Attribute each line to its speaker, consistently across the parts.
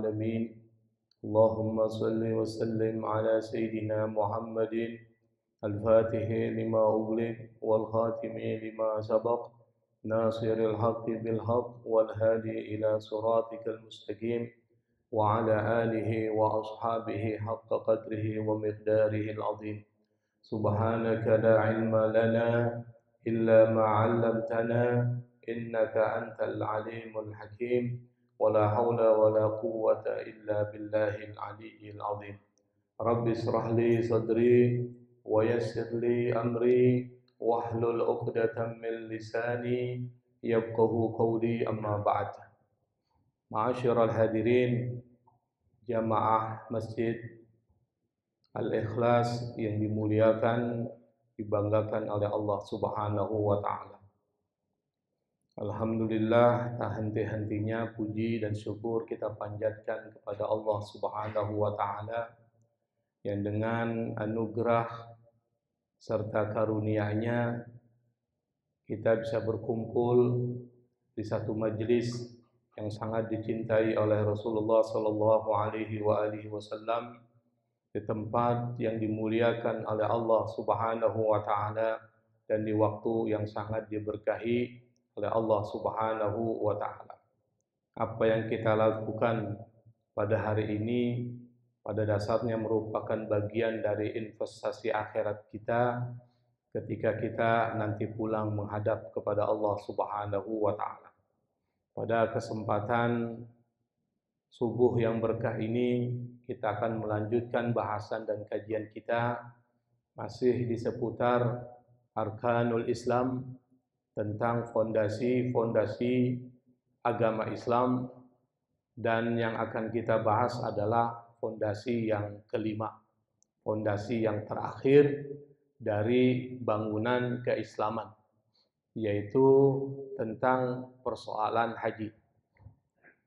Speaker 1: العالمين اللهم صل وسلم على سيدنا محمد الفاتح لما أغلق والخاتم لما سبق ناصر الحق بالحق والهادي إلى صراطك المستقيم وعلى آله وأصحابه حق قدره ومقداره العظيم سبحانك لا علم لنا إلا ما علمتنا إنك أنت العليم الحكيم ولا حول ولا قوة إلا بالله العلي العظيم رب اشرح لي صدري ويسر لي أمري واحلل عقدة من لساني يفقه قولي أما بعد Ma'asyiral hadirin jamaah Masjid Al-Ikhlas yang dimuliakan, dibanggakan oleh Allah Subhanahu wa taala. Alhamdulillah, tak henti-hentinya puji dan syukur kita panjatkan kepada Allah Subhanahu wa taala yang dengan anugerah serta karunia-Nya kita bisa berkumpul di satu majelis yang sangat dicintai oleh Rasulullah sallallahu alaihi wasallam, di tempat yang dimuliakan oleh Allah Subhanahu wa taala dan di waktu yang sangat diberkahi oleh Allah Subhanahu wa taala. Apa yang kita lakukan pada hari ini pada dasarnya merupakan bagian dari investasi akhirat kita ketika kita nanti pulang menghadap kepada Allah Subhanahu wa taala. Pada kesempatan subuh yang berkah ini kita akan melanjutkan bahasan dan kajian kita masih di seputar Arkanul Islam, tentang fondasi-fondasi agama Islam, dan yang akan kita bahas adalah fondasi yang kelima, fondasi yang terakhir dari bangunan keislaman, yaitu tentang persoalan haji.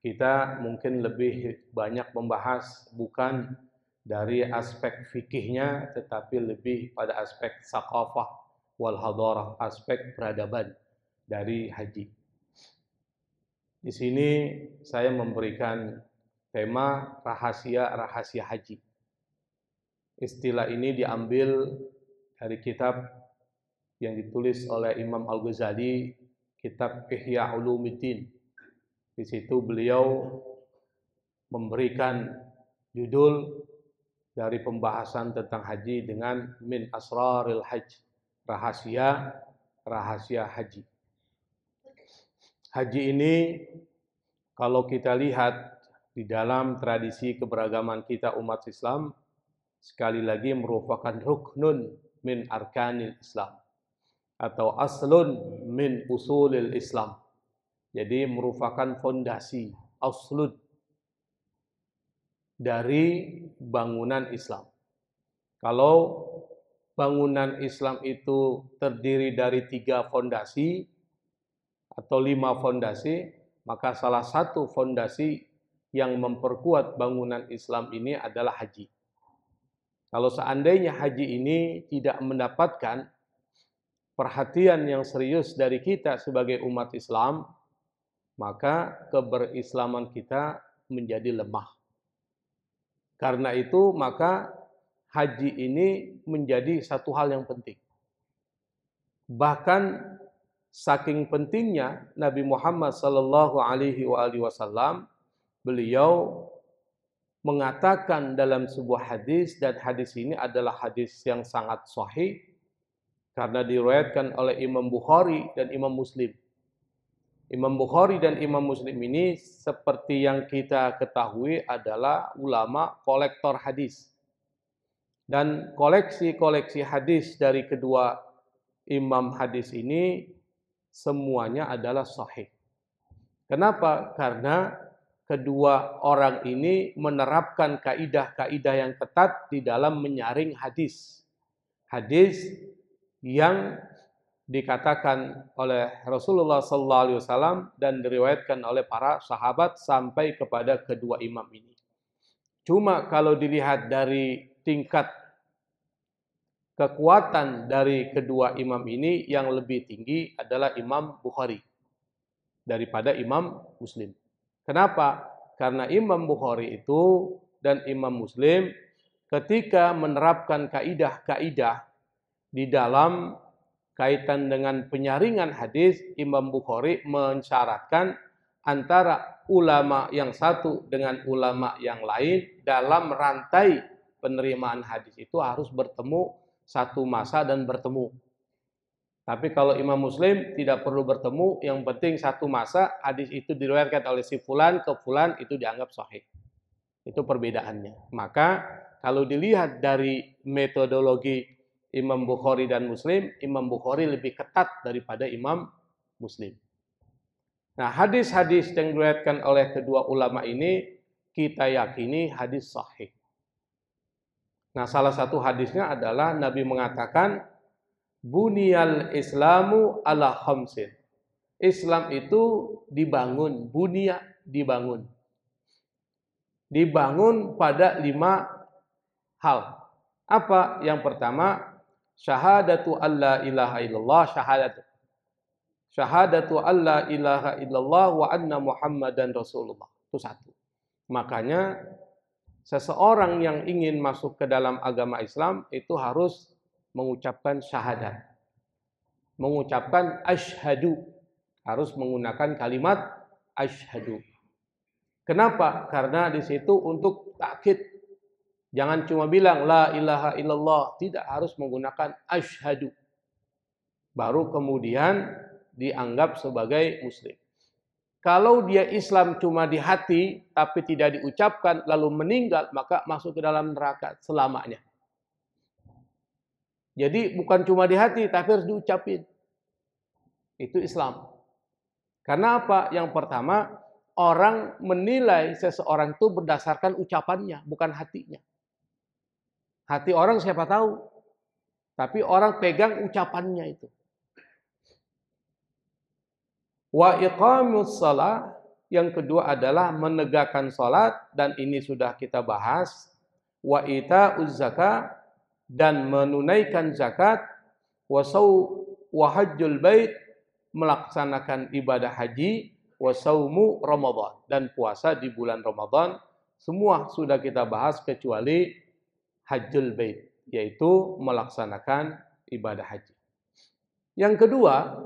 Speaker 1: Kita mungkin lebih banyak membahas bukan dari aspek fikihnya, tetapi lebih pada aspek saqafah wal hadarah, aspek peradaban dari haji. Di sini saya memberikan tema rahasia-rahasia haji. Istilah ini diambil dari kitab yang ditulis oleh Imam Al-Ghazali, kitab Ihya Ulumuddin. Di situ beliau memberikan judul dari pembahasan tentang haji dengan min asraril hajj, rahasia haji. Haji ini kalau kita lihat di dalam tradisi keberagaman kita umat Islam, sekali lagi merupakan ruknun min arkanil Islam atau aslun min usulil Islam. Jadi merupakan fondasi, aslun dari bangunan Islam. Kalau bangunan Islam itu terdiri dari 3 fondasi atau 5 fondasi, maka salah satu fondasi yang memperkuat bangunan Islam ini adalah haji. Kalau seandainya haji ini tidak mendapatkan perhatian yang serius dari kita sebagai umat Islam, maka keberislaman kita menjadi lemah. Karena itu maka haji ini menjadi satu hal yang penting. Bahkan saking pentingnya Nabi Muhammad sallallahu alaihi wasallam, beliau mengatakan dalam sebuah hadis, dan hadis ini adalah hadis yang sangat sahih karena diriwayatkan oleh Imam Bukhari dan Imam Muslim. Imam Bukhari dan Imam Muslim ini seperti yang kita ketahui adalah ulama kolektor hadis. Dan koleksi-koleksi hadis dari kedua imam hadis ini semuanya adalah sahih. Kenapa? Karena kedua orang ini menerapkan kaidah-kaidah yang ketat di dalam menyaring hadis. Hadis yang dikatakan oleh Rasulullah SAW dan diriwayatkan oleh para sahabat sampai kepada kedua imam ini. Cuma kalau dilihat dari tingkat kekuatan dari kedua imam ini, yang lebih tinggi adalah Imam Bukhari daripada Imam Muslim. Kenapa? Karena Imam Bukhari itu dan Imam Muslim ketika menerapkan kaidah-kaidah di dalam kaitan dengan penyaringan hadis, Imam Bukhari mensyaratkan antara ulama yang satu dengan ulama yang lain dalam rantai penerimaan hadis itu harus bertemu satu masa dan bertemu. Tapi kalau Imam Muslim tidak perlu bertemu, yang penting satu masa hadis itu diriwayatkan oleh si fulan ke fulan itu dianggap sahih. Itu perbedaannya. Maka kalau dilihat dari metodologi Imam Bukhari dan Muslim, Imam Bukhari lebih ketat daripada Imam Muslim. Nah, hadis-hadis yang diriwayatkan oleh kedua ulama ini kita yakini hadis sahih. Nah, salah satu hadisnya adalah Nabi mengatakan Buniyal Islamu ala khamsin. Islam itu dibangun, bunia dibangun. Dibangun pada 5 hal. Apa? Yang pertama, syahadatu alla ilaha illallah, syahadatu alla ilaha illallah wa anna Muhammadan Rasulullah. Itu satu. Makanya seseorang yang ingin masuk ke dalam agama Islam itu harus mengucapkan syahadat. Mengucapkan asyhadu. Harus menggunakan kalimat asyhadu. Kenapa? Karena di situ untuk takkid. Jangan cuma bilang la ilaha illallah. Tidak, harus menggunakan asyhadu. Baru kemudian dianggap sebagai muslim. Kalau dia Islam cuma di hati tapi tidak diucapkan lalu meninggal, maka masuk ke dalam neraka selamanya. Jadi bukan cuma di hati, tapi harus diucapin. Itu Islam. Karena apa? Yang pertama, orang menilai seseorang itu berdasarkan ucapannya, bukan hatinya. Hati orang siapa tahu. Tapi orang pegang ucapannya itu. Wa iqamus shalah, yang kedua adalah menegakkan salat, dan ini sudah kita bahas. Wa ita'uz zakat, dan menunaikan zakat, wa hajjul bait, melaksanakan ibadah haji, wa saumu Ramadan, dan puasa di bulan Ramadan. Semua sudah kita bahas kecuali hajjul bait, yaitu melaksanakan ibadah haji. Yang kedua,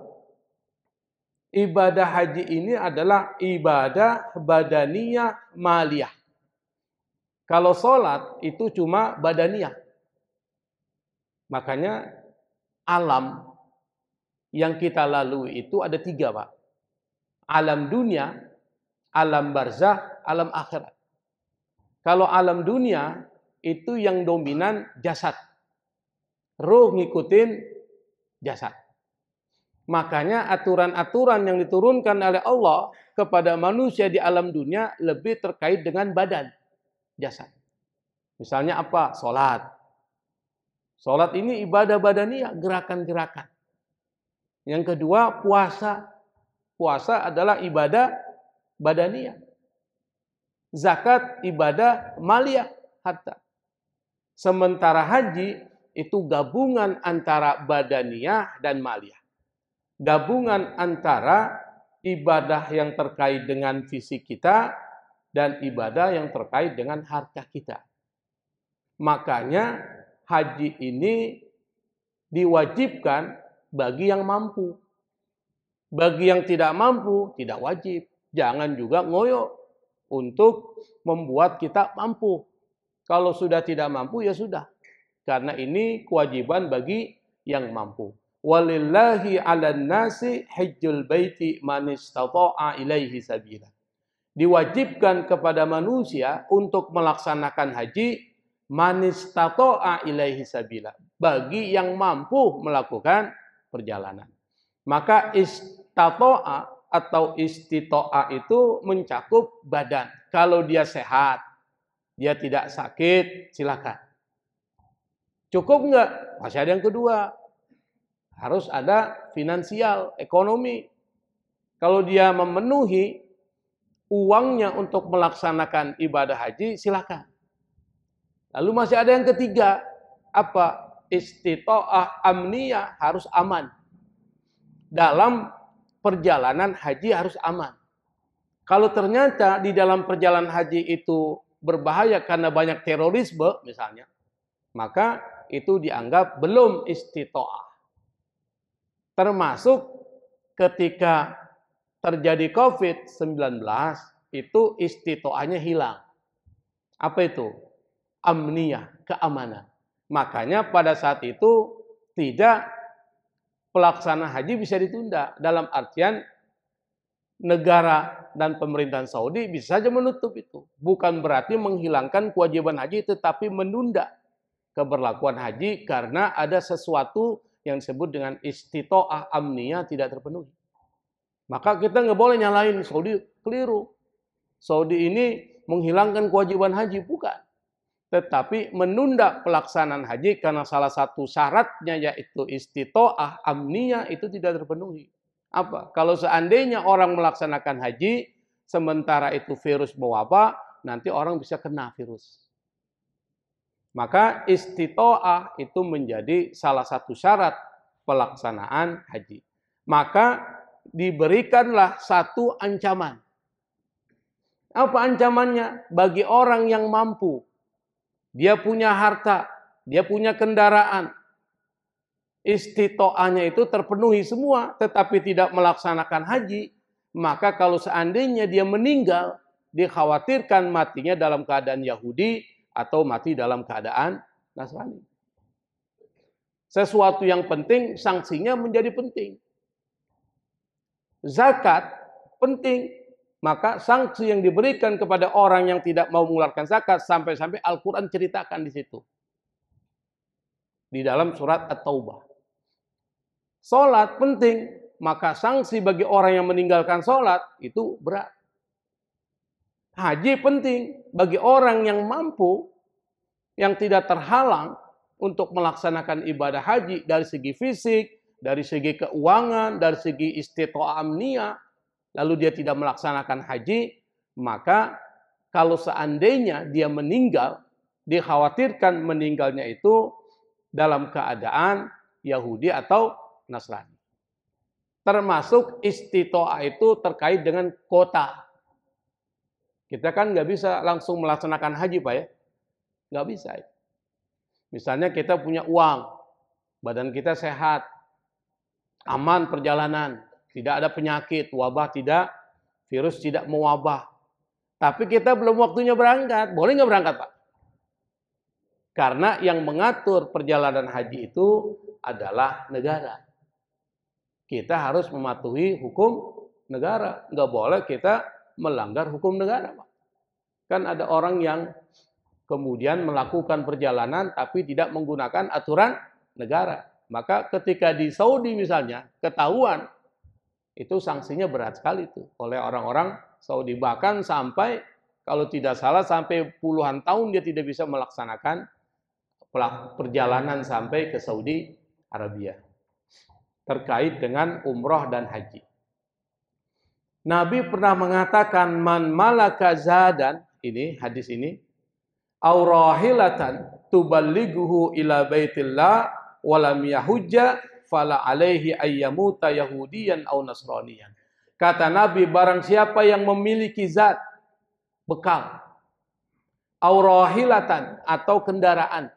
Speaker 1: ibadah haji ini adalah ibadah badaniyah maliyah. Kalau sholat itu cuma badaniyah. Makanya alam yang kita lalui itu ada 3, Pak. Alam dunia, alam barzakh, alam akhirat. Kalau alam dunia itu yang dominan jasad. Ruh ngikutin jasad. Makanya aturan-aturan yang diturunkan oleh Allah kepada manusia di alam dunia lebih terkait dengan badan, jasad. Misalnya apa? Sholat. Sholat ini ibadah badaniyah, gerakan-gerakan. Yang kedua, puasa. Puasa adalah ibadah badaniyah. Zakat, ibadah maliyah, harta. Sementara haji, itu gabungan antara badaniyah dan maliyah. Gabungan antara ibadah yang terkait dengan fisik kita dan ibadah yang terkait dengan harta kita. Makanya haji ini diwajibkan bagi yang mampu. Bagi yang tidak mampu, tidak wajib. Jangan juga ngoyo untuk membuat kita mampu. Kalau sudah tidak mampu, ya sudah. Karena ini kewajiban bagi yang mampu. Walillahi 'alan nasi hajjul baiti man istata'a ilaihi sabila. Diwajibkan kepada manusia untuk melaksanakan haji man istata'a ilaihi sabila, bagi yang mampu melakukan perjalanan. Maka istata'a atau istita'a itu mencakup badan. Kalau dia sehat, dia tidak sakit, silakan. Cukup enggak? Masih ada yang kedua. Harus ada finansial, ekonomi. Kalau dia memenuhi uangnya untuk melaksanakan ibadah haji, silakan. Lalu masih ada yang ketiga. Apa? Istita'ah amniyah, harus aman. Dalam perjalanan haji harus aman. Kalau ternyata di dalam perjalanan haji itu berbahaya karena banyak terorisme misalnya, maka itu dianggap belum istitoah. Termasuk ketika terjadi COVID-19, itu istitoahnya hilang. Apa itu? Amniyah, keamanan. Makanya pada saat itu tidak pelaksanaan haji bisa ditunda. Dalam artian negara dan pemerintahan Saudi bisa saja menutup itu. Bukan berarti menghilangkan kewajiban haji, tetapi menunda keberlakuan haji karena ada sesuatu yang disebut dengan istitoah amniyah tidak terpenuhi. Maka kita nggak boleh nyalain Saudi, keliru. Saudi ini menghilangkan kewajiban haji, bukan. Tetapi menunda pelaksanaan haji karena salah satu syaratnya yaitu istitoah amniyah itu tidak terpenuhi. Apa? Kalau seandainya orang melaksanakan haji, sementara itu virus mewabah, nanti orang bisa kena virus. Maka istitoah itu menjadi salah satu syarat pelaksanaan haji. Maka diberikanlah satu ancaman. Apa ancamannya? Bagi orang yang mampu, dia punya harta, dia punya kendaraan, istitoahnya itu terpenuhi semua, tetapi tidak melaksanakan haji, maka kalau seandainya dia meninggal, dikhawatirkan matinya dalam keadaan Yahudi atau mati dalam keadaan Nasrani. Sesuatu yang penting, sanksinya menjadi penting. Zakat penting, maka sanksi yang diberikan kepada orang yang tidak mau mengeluarkan zakat sampai-sampai Al-Quran ceritakan di situ. Di dalam surat At-Taubah. Sholat penting, maka sanksi bagi orang yang meninggalkan sholat itu berat. Haji penting bagi orang yang mampu, yang tidak terhalang untuk melaksanakan ibadah haji dari segi fisik, dari segi keuangan, dari segi istitoah amniyah, lalu dia tidak melaksanakan haji, maka kalau seandainya dia meninggal, dikhawatirkan meninggalnya itu dalam keadaan Yahudi atau Nasrani. Termasuk istitoah itu terkait dengan kota. Kita kan nggak bisa langsung melaksanakan haji, Pak ya. Nggak bisa. Misalnya kita punya uang, badan kita sehat, aman perjalanan, tidak ada penyakit, wabah tidak, virus tidak mewabah. Tapi kita belum waktunya berangkat. Boleh nggak berangkat, Pak? Karena yang mengatur perjalanan haji itu adalah negara. Kita harus mematuhi hukum negara. Nggak boleh kita melanggar hukum negara, Pak. Kan ada orang yang kemudian melakukan perjalanan tapi tidak menggunakan aturan negara. Maka ketika di Saudi misalnya ketahuan, itu sanksinya berat sekali itu oleh orang-orang Saudi. Bahkan sampai kalau tidak salah sampai puluhan tahun dia tidak bisa melaksanakan perjalanan sampai ke Saudi Arabia terkait dengan umroh dan haji. Nabi pernah mengatakan man malaka zadan, ini hadis ini, aw rahilatan tuballighuhu ila baitillah wa lam yahujja fala alaihi ayyamuta yahudiyan aw nasraniyan. Kata Nabi, barang siapa yang memiliki zat bekal, aw rahilatan atau kendaraan,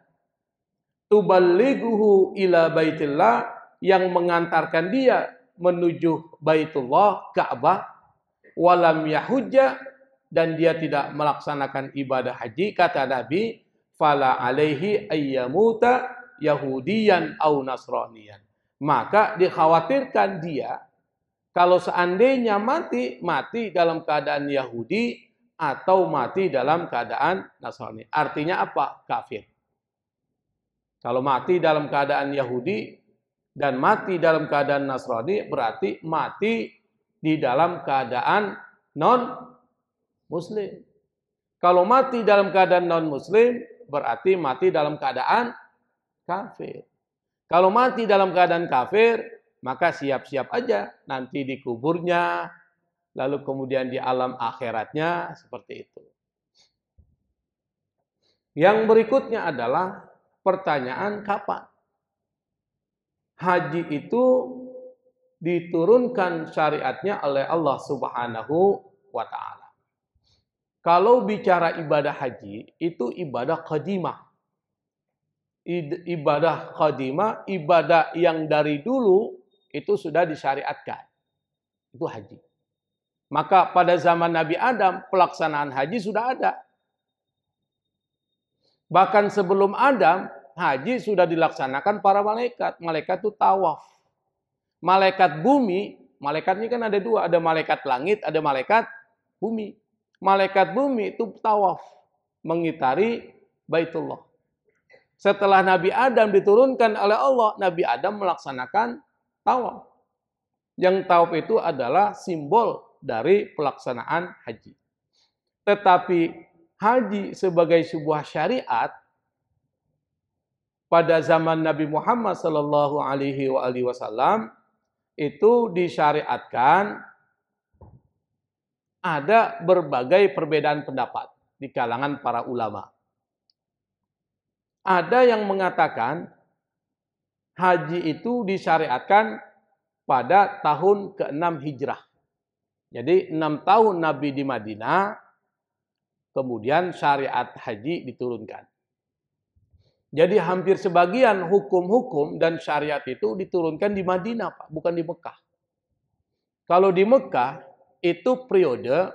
Speaker 1: tuballighuhu ila baitillah yang mengantarkan dia menuju Baitullah, Ka'bah, walam yahujja, dan dia tidak melaksanakan ibadah haji, kata Nabi, fala alaihi ayyamuta yahudiyan au nasraniyan. Maka dikhawatirkan dia kalau seandainya mati dalam keadaan Yahudi atau mati dalam keadaan Nasrani. Artinya apa? Kafir. Kalau mati dalam keadaan Yahudi dan mati dalam keadaan Nasrani, berarti mati di dalam keadaan non-muslim. Kalau mati dalam keadaan non-muslim, berarti mati dalam keadaan kafir. Kalau mati dalam keadaan kafir, maka siap-siap aja nanti dikuburnya, lalu kemudian di alam akhiratnya, seperti itu. Yang berikutnya adalah pertanyaan kapan? Haji itu diturunkan syariatnya oleh Allah Subhanahu wa ta'ala. Kalau bicara ibadah haji, itu ibadah qadimah. Ibadah qadimah, ibadah yang dari dulu itu sudah disyariatkan. Itu haji. Maka pada zaman Nabi Adam, pelaksanaan haji sudah ada. Bahkan sebelum Adam, haji sudah dilaksanakan para malaikat. Malaikat itu tawaf. Malaikat bumi, malaikat ini kan ada dua. Ada malaikat langit, ada malaikat bumi. Malaikat bumi itu tawaf. Mengitari Baitullah. Setelah Nabi Adam diturunkan oleh Allah, Nabi Adam melaksanakan tawaf. Yang tawaf itu adalah simbol dari pelaksanaan haji. Tetapi haji sebagai sebuah syariat pada zaman Nabi Muhammad sallallahu alaihi wasallam itu disyariatkan, ada berbagai perbedaan pendapat di kalangan para ulama. Ada yang mengatakan haji itu disyariatkan pada tahun ke-6 Hijrah. Jadi 6 tahun Nabi di Madinah, kemudian syariat haji diturunkan. Jadi hampir sebagian hukum-hukum dan syariat itu diturunkan di Madinah, Pak, bukan di Mekah. Kalau di Mekah, itu periode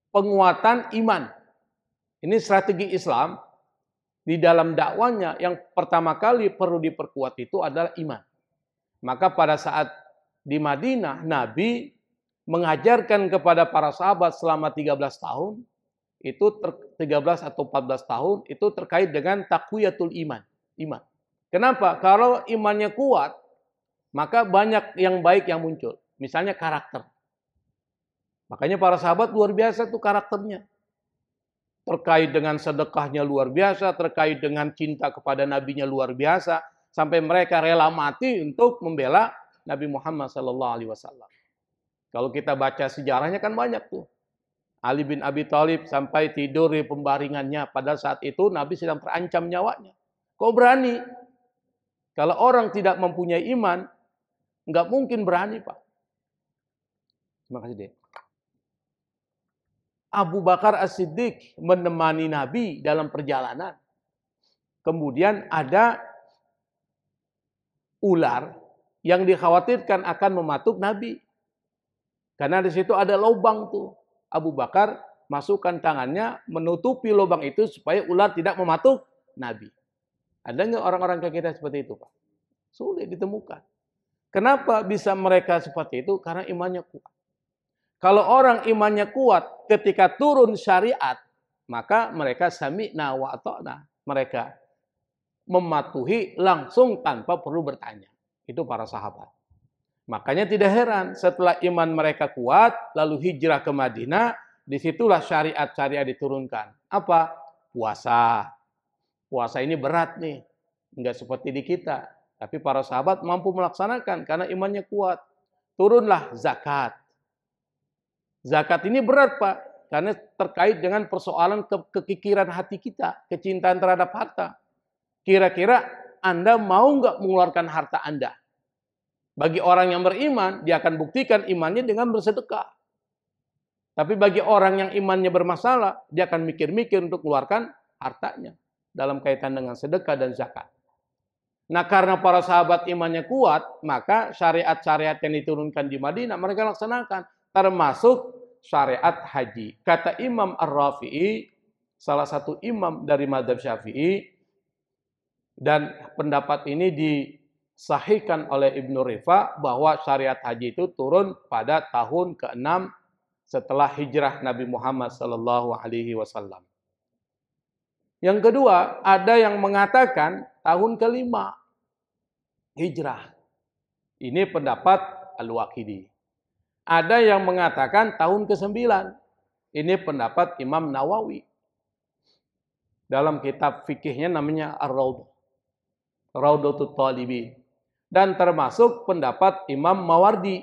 Speaker 1: penguatan iman. Ini strategi Islam. Di dalam dakwanya yang pertama kali perlu diperkuat itu adalah iman. Maka pada saat di Madinah, Nabi mengajarkan kepada para sahabat selama 13 tahun, itu 13 atau 14 tahun, itu terkait dengan taqwiyatul iman. Kenapa? Kalau imannya kuat, maka banyak yang baik yang muncul. Misalnya karakter. Makanya para sahabat luar biasa tuh karakternya. Terkait dengan sedekahnya luar biasa, terkait dengan cinta kepada nabinya luar biasa, sampai mereka rela mati untuk membela Nabi Muhammad SAW. Kalau kita baca sejarahnya kan banyak tuh. Ali bin Abi Thalib sampai tidur di pembaringannya, pada saat itu Nabi sedang terancam nyawanya. Kau berani? Kalau orang tidak mempunyai iman, nggak mungkin berani, Pak. Terima kasih, Dek. Abu Bakar As-Siddiq menemani Nabi dalam perjalanan. Kemudian ada ular yang dikhawatirkan akan mematuk Nabi. Karena di situ ada lubang tuh. Abu Bakar masukkan tangannya menutupi lubang itu supaya ular tidak mematuk Nabi. Ada nggak orang-orang kayak kita seperti itu, Pak? Sulit ditemukan. Kenapa bisa mereka seperti itu? Karena imannya kuat. Kalau orang imannya kuat, ketika turun syariat, maka mereka sami'na wa ata'na. Mereka mematuhi langsung tanpa perlu bertanya. Itu para sahabat. Makanya tidak heran setelah iman mereka kuat, lalu hijrah ke Madinah, disitulah syariat-syariat diturunkan. Apa? Puasa. Puasa ini berat nih. Enggak seperti di kita. Tapi para sahabat mampu melaksanakan karena imannya kuat. Turunlah zakat. Zakat ini berat, Pak, karena terkait dengan persoalan kekikiran hati kita, kecintaan terhadap harta. Kira-kira Anda mau nggak mengeluarkan harta Anda? Bagi orang yang beriman, dia akan buktikan imannya dengan bersedekah. Tapi bagi orang yang imannya bermasalah, dia akan mikir-mikir untuk mengeluarkan hartanya dalam kaitan dengan sedekah dan zakat. Nah, karena para sahabat imannya kuat, maka syariat-syariat yang diturunkan di Madinah mereka laksanakan. Termasuk syariat haji. Kata Imam Ar-Rafi'i, salah satu imam dari mazhab Syafi'i, dan pendapat ini disahihkan oleh Ibnu Rifa, bahwa syariat haji itu turun pada tahun ke-6 setelah hijrah Nabi Muhammad SAW. Yang kedua, ada yang mengatakan tahun ke-5 hijrah. Ini pendapat Al-Waqidi. Ada yang mengatakan tahun ke-9. Ini pendapat Imam Nawawi. Dalam kitab fikihnya namanya Ar-Raudhah. Raudhatul Talibin. Dan termasuk pendapat Imam Mawardi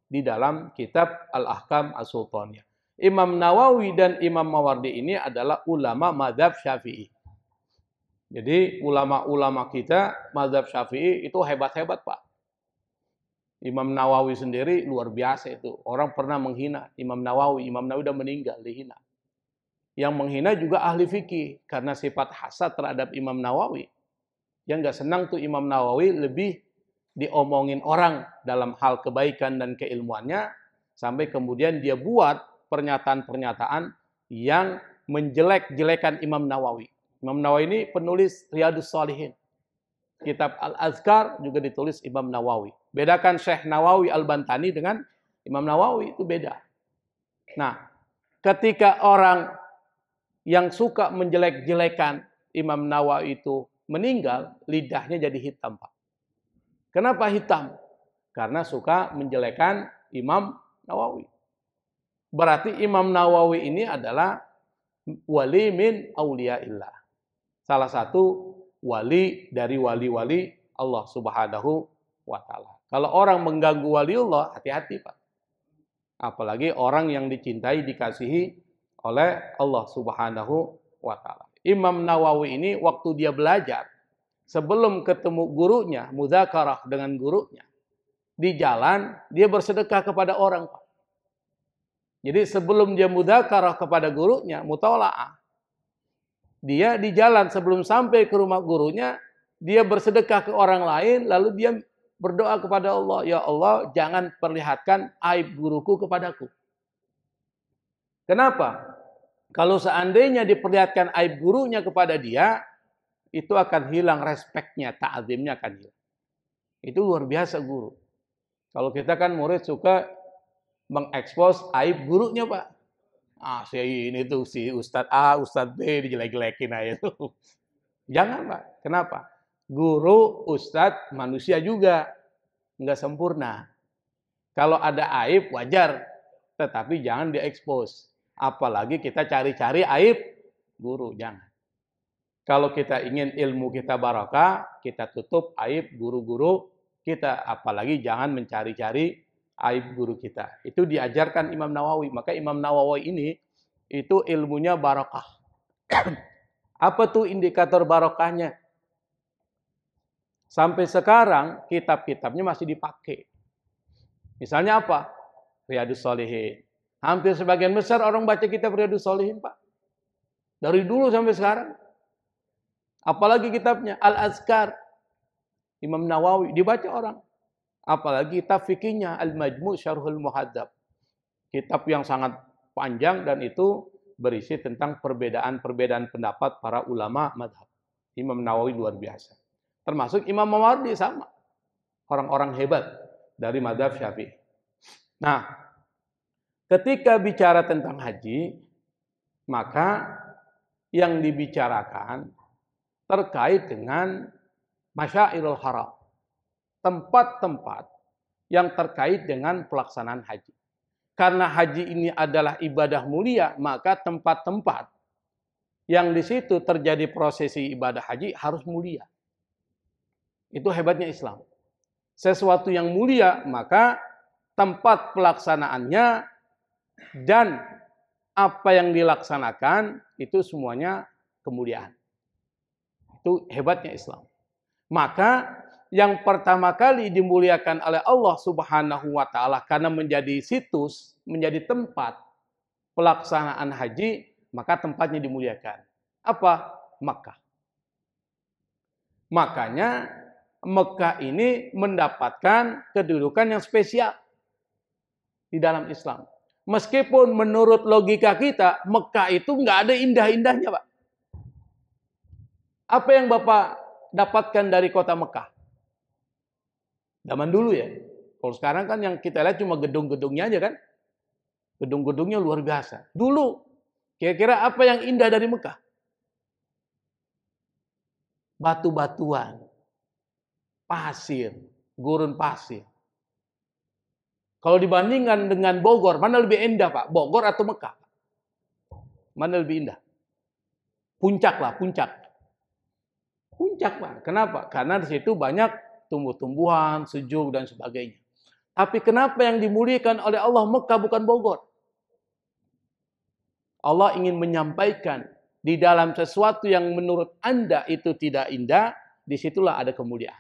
Speaker 1: di dalam kitab Al-Ahkam As-Sultaniyah. Imam Nawawi dan Imam Mawardi ini adalah ulama mazhab Syafi'i. Jadi ulama-ulama kita mazhab Syafi'i itu hebat-hebat, Pak. Imam Nawawi sendiri luar biasa itu. Orang pernah menghina Imam Nawawi. Imam Nawawi udah meninggal, dihina. Yang menghina juga ahli fikih karena sifat hasad terhadap Imam Nawawi. Yang nggak senang tuh Imam Nawawi lebih diomongin orang dalam hal kebaikan dan keilmuannya, sampai kemudian dia buat pernyataan-pernyataan yang menjelek-jelekan Imam Nawawi. Imam Nawawi ini penulis Riyadhus Shalihin. Kitab Al-Azkar juga ditulis Imam Nawawi. Bedakan Syekh Nawawi Al-Bantani dengan Imam Nawawi, itu beda. Nah, ketika orang yang suka menjelek-jelekan Imam Nawawi itu meninggal, lidahnya jadi hitam, Pak. Kenapa hitam? Karena suka menjelekan Imam Nawawi. Berarti Imam Nawawi ini adalah wali min auliyaillah. Salah satu wali dari wali-wali Allah Subhanahu wa taala. Kalau orang mengganggu waliullah, hati-hati, Pak. Apalagi orang yang dicintai, dikasihi oleh Allah Subhanahu wa taala. Imam Nawawi ini waktu dia belajar, sebelum ketemu gurunya, mudzakarah dengan gurunya, di jalan dia bersedekah kepada orang, Pak. Jadi sebelum dia mudzakarah kepada gurunya, mutola'ah, dia di jalan sebelum sampai ke rumah gurunya, dia bersedekah ke orang lain, lalu dia berdoa kepada Allah, ya Allah, jangan perlihatkan aib guruku kepadaku. Kenapa? Kalau seandainya diperlihatkan aib gurunya kepada dia, itu akan hilang respeknya, ta'zimnya akan hilang. Itu luar biasa guru. Kalau kita kan murid suka mengekspos aib gurunya, Pak. Si ini tuh si Ustadz A, Ustadz B dijelek-jelekin aja tuh. Jangan, Pak. Kenapa? Guru, Ustadz, manusia juga. Nggak sempurna. Kalau ada aib, wajar. Tetapi jangan diekspos. Apalagi kita cari-cari aib guru, jangan. Kalau kita ingin ilmu kita barakah, kita tutup aib guru-guru kita. Apalagi jangan mencari-cari aib guru kita. Itu diajarkan Imam Nawawi. Maka Imam Nawawi ini, itu ilmunya barakah. Apa tuh indikator barakahnya? Sampai sekarang, kitab-kitabnya masih dipakai. Misalnya apa? Riyadhus Shalihin. Hampir sebagian besar orang baca kitab Riyadhus Shalihin, Pak. Dari dulu sampai sekarang. Apalagi kitabnya Al-Azkar, Imam Nawawi, dibaca orang. Apalagi kitab fikihnya Al-Majmu' Syarhul Muhadzab. Kitab yang sangat panjang dan itu berisi tentang perbedaan-perbedaan pendapat para ulama madhab. Imam Nawawi luar biasa. Termasuk Imam Mawardi sama. Orang-orang hebat dari madhab Syafi'i. Nah, ketika bicara tentang haji, maka yang dibicarakan terkait dengan Masyairul Haram. Tempat-tempat yang terkait dengan pelaksanaan haji. Karena haji ini adalah ibadah mulia, maka tempat-tempat yang di situ terjadi prosesi ibadah haji harus mulia. Itu hebatnya Islam. Sesuatu yang mulia, maka tempat pelaksanaannya dan apa yang dilaksanakan itu semuanya kemuliaan. Itu hebatnya Islam. Maka yang pertama kali dimuliakan oleh Allah Subhanahu wa taala karena menjadi situs, menjadi tempat pelaksanaan haji, maka tempatnya dimuliakan. Apa? Makkah. Makanya Mekah ini mendapatkan kedudukan yang spesial di dalam Islam. Meskipun menurut logika kita, Mekah itu nggak ada indah-indahnya, Pak. Apa yang Bapak dapatkan dari kota Mekah? Zaman dulu ya. Kalau sekarang kan yang kita lihat cuma gedung-gedungnya aja kan. Gedung-gedungnya luar biasa. Dulu, kira-kira apa yang indah dari Mekah? Batu-batuan, pasir, gurun pasir. Kalau dibandingkan dengan Bogor, mana lebih indah, Pak? Bogor atau Mekah? Mana lebih indah? Puncak lah, puncak. Puncak, Pak. Kenapa? Karena di situ banyak tumbuh-tumbuhan, sejuk, dan sebagainya. Tapi kenapa yang dimuliakan oleh Allah Mekah bukan Bogor? Allah ingin menyampaikan di dalam sesuatu yang menurut Anda itu tidak indah, disitulah ada kemuliaan.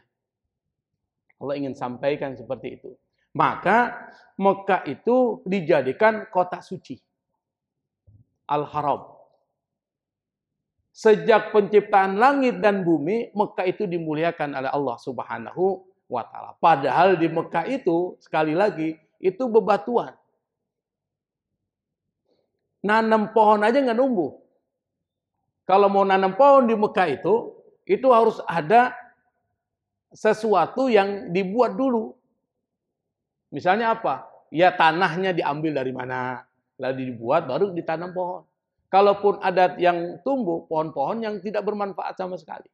Speaker 1: Allah ingin sampaikan seperti itu. Maka Mekah itu dijadikan kota suci. Al-Haram. Sejak penciptaan langit dan bumi, Mekah itu dimuliakan oleh Allah Subhanahu wa ta'ala. Padahal di Mekah itu, sekali lagi, itu bebatuan. Nanam pohon aja nggak numbuh. Kalau mau nanam pohon di Mekah itu harus ada sesuatu yang dibuat dulu. Misalnya apa? Ya tanahnya diambil dari mana, lalu dibuat, baru ditanam pohon. Kalaupun ada yang tumbuh, pohon-pohon yang tidak bermanfaat sama sekali.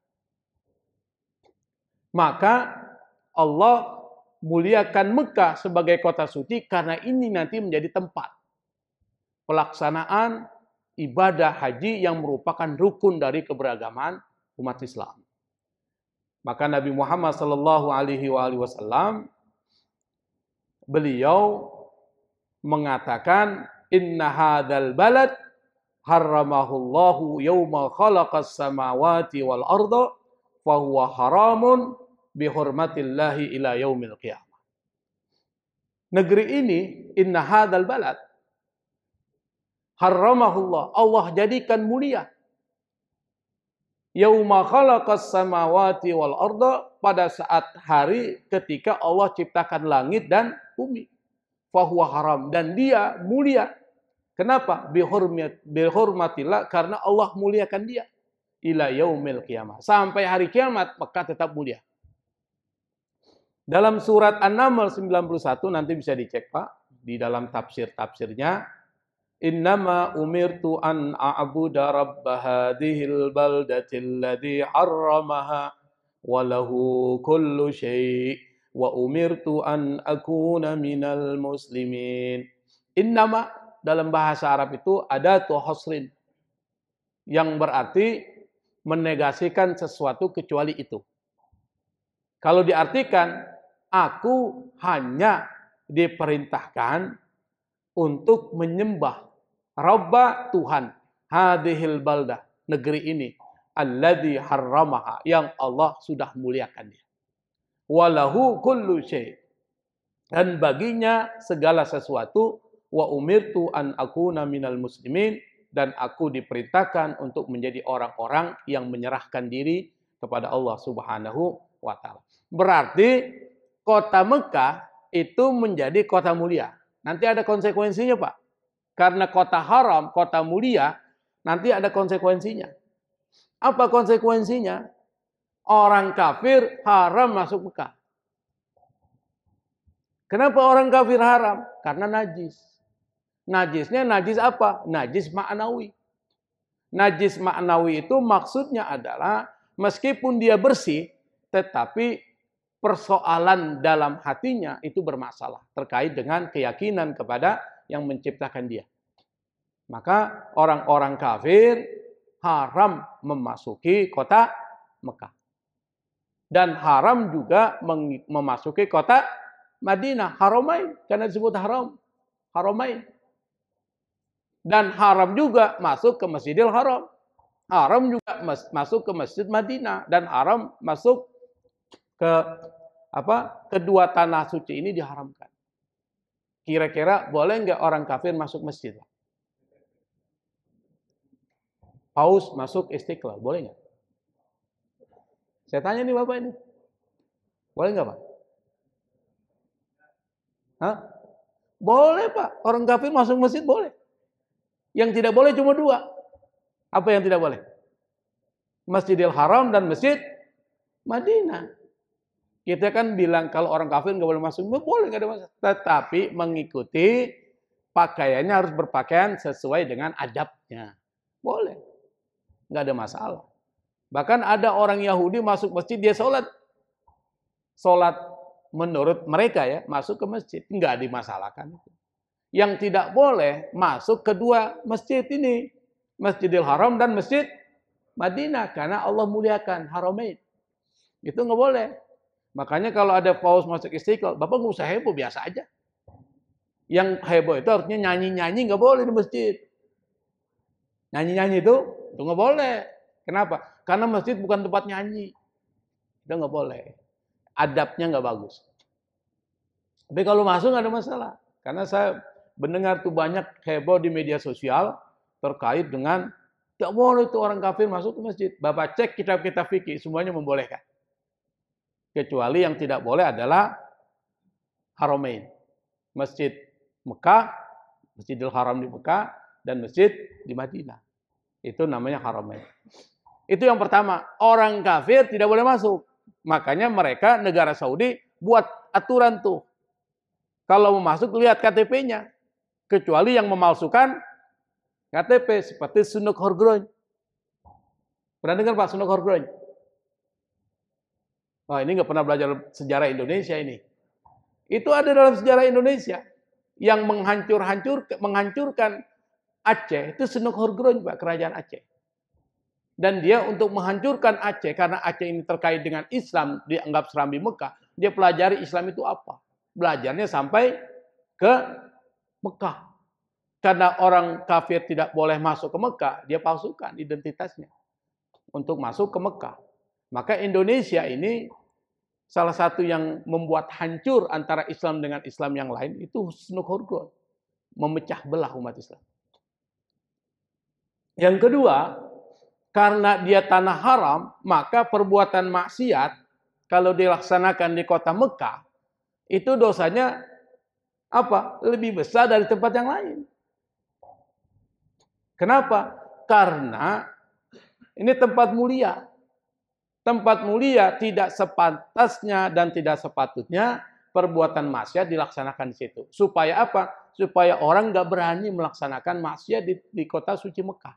Speaker 1: Maka Allah muliakan Mekah sebagai kota suci karena ini nanti menjadi tempat pelaksanaan ibadah haji yang merupakan rukun dari keberagaman umat Islam. Maka Nabi Muhammad sallallahu alaihi wasallam beliau mengatakan, inna hadzal balad harramahullahu yauma khalaqas samawati wal arda fa huwa haramun bi hurmatillahi ila yaumil qiyamah. Negeri ini, inna hadzal balad harramahullah, Allah jadikan mulia. Yauma khalaqas samawati wal arda, pada saat hari ketika Allah ciptakan langit dan bumi. Fahuwa haram, dan dia mulia. Kenapa? Bihurmatillah, karena Allah muliakan dia. Ila yaumil qiyamah. Sampai hari kiamat, Mekah tetap mulia. Dalam surat An-Naml 91, nanti bisa dicek Pak, di dalam tafsir-tafsirnya. Innama umirtu an a'buda rabba hadhil baldatil ladzi harramaha wa lahu kullu syai' wa umirtu an akuna minal muslimin. Innama dalam bahasa Arab itu ada hasrin yang berarti menegasikan sesuatu kecuali itu. Kalau diartikan, aku hanya diperintahkan untuk menyembah Rabba, Tuhan, hadhil baldah, negeri ini, alladzi harramaha, yang Allah sudah muliakan dia. Walahu kullu syai', dan baginya segala sesuatu, wa umirtu an akuna minal muslimin, dan aku diperintahkan untuk menjadi orang-orang yang menyerahkan diri kepada Allah Subhanahu wa ta'ala. Berarti kota Mekah itu menjadi kota mulia. Nanti ada konsekuensinya, Pak. Karena kota haram, kota mulia, nanti ada konsekuensinya. Apa konsekuensinya? Orang kafir haram masuk Mekah. Kenapa orang kafir haram? Karena najis. Najisnya najis apa? Najis ma'nawi. Najis ma'nawi itu maksudnya adalah meskipun dia bersih, tetapi persoalan dalam hatinya itu bermasalah terkait dengan keyakinan kepada yang menciptakan dia. Maka orang-orang kafir haram memasuki kota Mekah. Dan haram juga memasuki kota Madinah, Haramain, karena disebut haram, Haramain. Dan haram juga masuk ke Masjidil Haram. Haram juga masuk ke Masjid Madinah, dan haram masuk ke kedua tanah suci ini diharamkan. Kira-kira boleh nggak orang kafir masuk masjid? Paus masuk Istiqlal, boleh nggak? Saya tanya nih Bapak ini. Boleh nggak Pak? Hah? Boleh Pak, orang kafir masuk masjid boleh. Yang tidak boleh cuma dua. Apa yang tidak boleh? Masjidil Haram dan Masjid Madinah. Kita kan bilang kalau orang kafir nggak boleh masuk, boleh nggak ada masalah. Tetapi mengikuti pakaiannya harus berpakaian sesuai dengan adabnya. Boleh, nggak ada masalah. Bahkan ada orang Yahudi masuk masjid, dia sholat menurut mereka ya, masuk ke masjid, nggak dimasalahkan. Yang tidak boleh masuk kedua masjid ini, Masjidil Haram dan Masjid Madinah, karena Allah muliakan Haramain. Itu nggak boleh. Makanya kalau ada paus masuk Istiqlal, Bapak nggak usah heboh, biasa aja. Yang heboh itu harusnya nyanyi-nyanyi, nggak boleh di masjid. Nyanyi-nyanyi itu nggak boleh. Kenapa? Karena masjid bukan tempat nyanyi. Itu nggak boleh. Adabnya nggak bagus. Tapi kalau masuk nggak ada masalah. Karena saya mendengar tuh banyak heboh di media sosial terkait dengan tidak boleh itu orang kafir masuk ke masjid. Bapak cek kitab-kitab fikih, semuanya membolehkan. Kecuali yang tidak boleh adalah Haramain. Masjid Mekah, Masjidil Haram di Mekah, dan masjid di Madinah. Itu namanya Haramain. Itu yang pertama, orang kafir tidak boleh masuk. Makanya mereka, negara Saudi, buat aturan tuh. Kalau mau masuk, lihat KTP-nya. Kecuali yang memalsukan KTP, seperti Sunuk Horgroin. Pernah dengar Pak Sunuk Horgroin? Oh, ini nggak pernah belajar sejarah Indonesia ini. Itu ada dalam sejarah Indonesia. Yang menghancurkan Aceh, itu Sunuk Horgroin, Pak, kerajaan Aceh. Dan dia untuk menghancurkan Aceh, karena Aceh ini terkait dengan Islam, dianggap serambi Mekah, dia pelajari Islam itu apa. Belajarnya sampai ke Mekah. Karena orang kafir tidak boleh masuk ke Mekah, dia palsukan identitasnya untuk masuk ke Mekah. Maka Indonesia ini salah satu yang membuat hancur antara Islam dengan Islam yang lain itu Sunuk Horgroin, memecah belah umat Islam. Yang kedua, karena dia tanah haram, maka perbuatan maksiat kalau dilaksanakan di kota Mekah, itu dosanya apa? Lebih besar dari tempat yang lain. Kenapa? Karena ini tempat mulia. Tempat mulia tidak sepantasnya dan tidak sepatutnya perbuatan maksiat dilaksanakan di situ. Supaya apa? Supaya orang nggak berani melaksanakan maksiat di kota suci Mekah.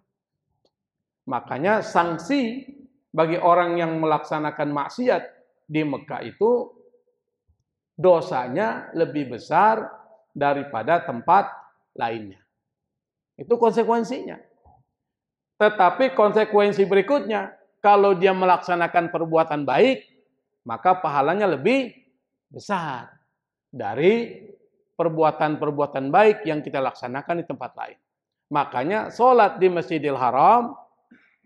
Speaker 1: Makanya sanksi bagi orang yang melaksanakan maksiat di Mekah itu dosanya lebih besar daripada tempat lainnya. Itu konsekuensinya. Tetapi konsekuensi berikutnya, kalau dia melaksanakan perbuatan baik, maka pahalanya lebih besar dari perbuatan-perbuatan baik yang kita laksanakan di tempat lain. Makanya sholat di Masjidil Haram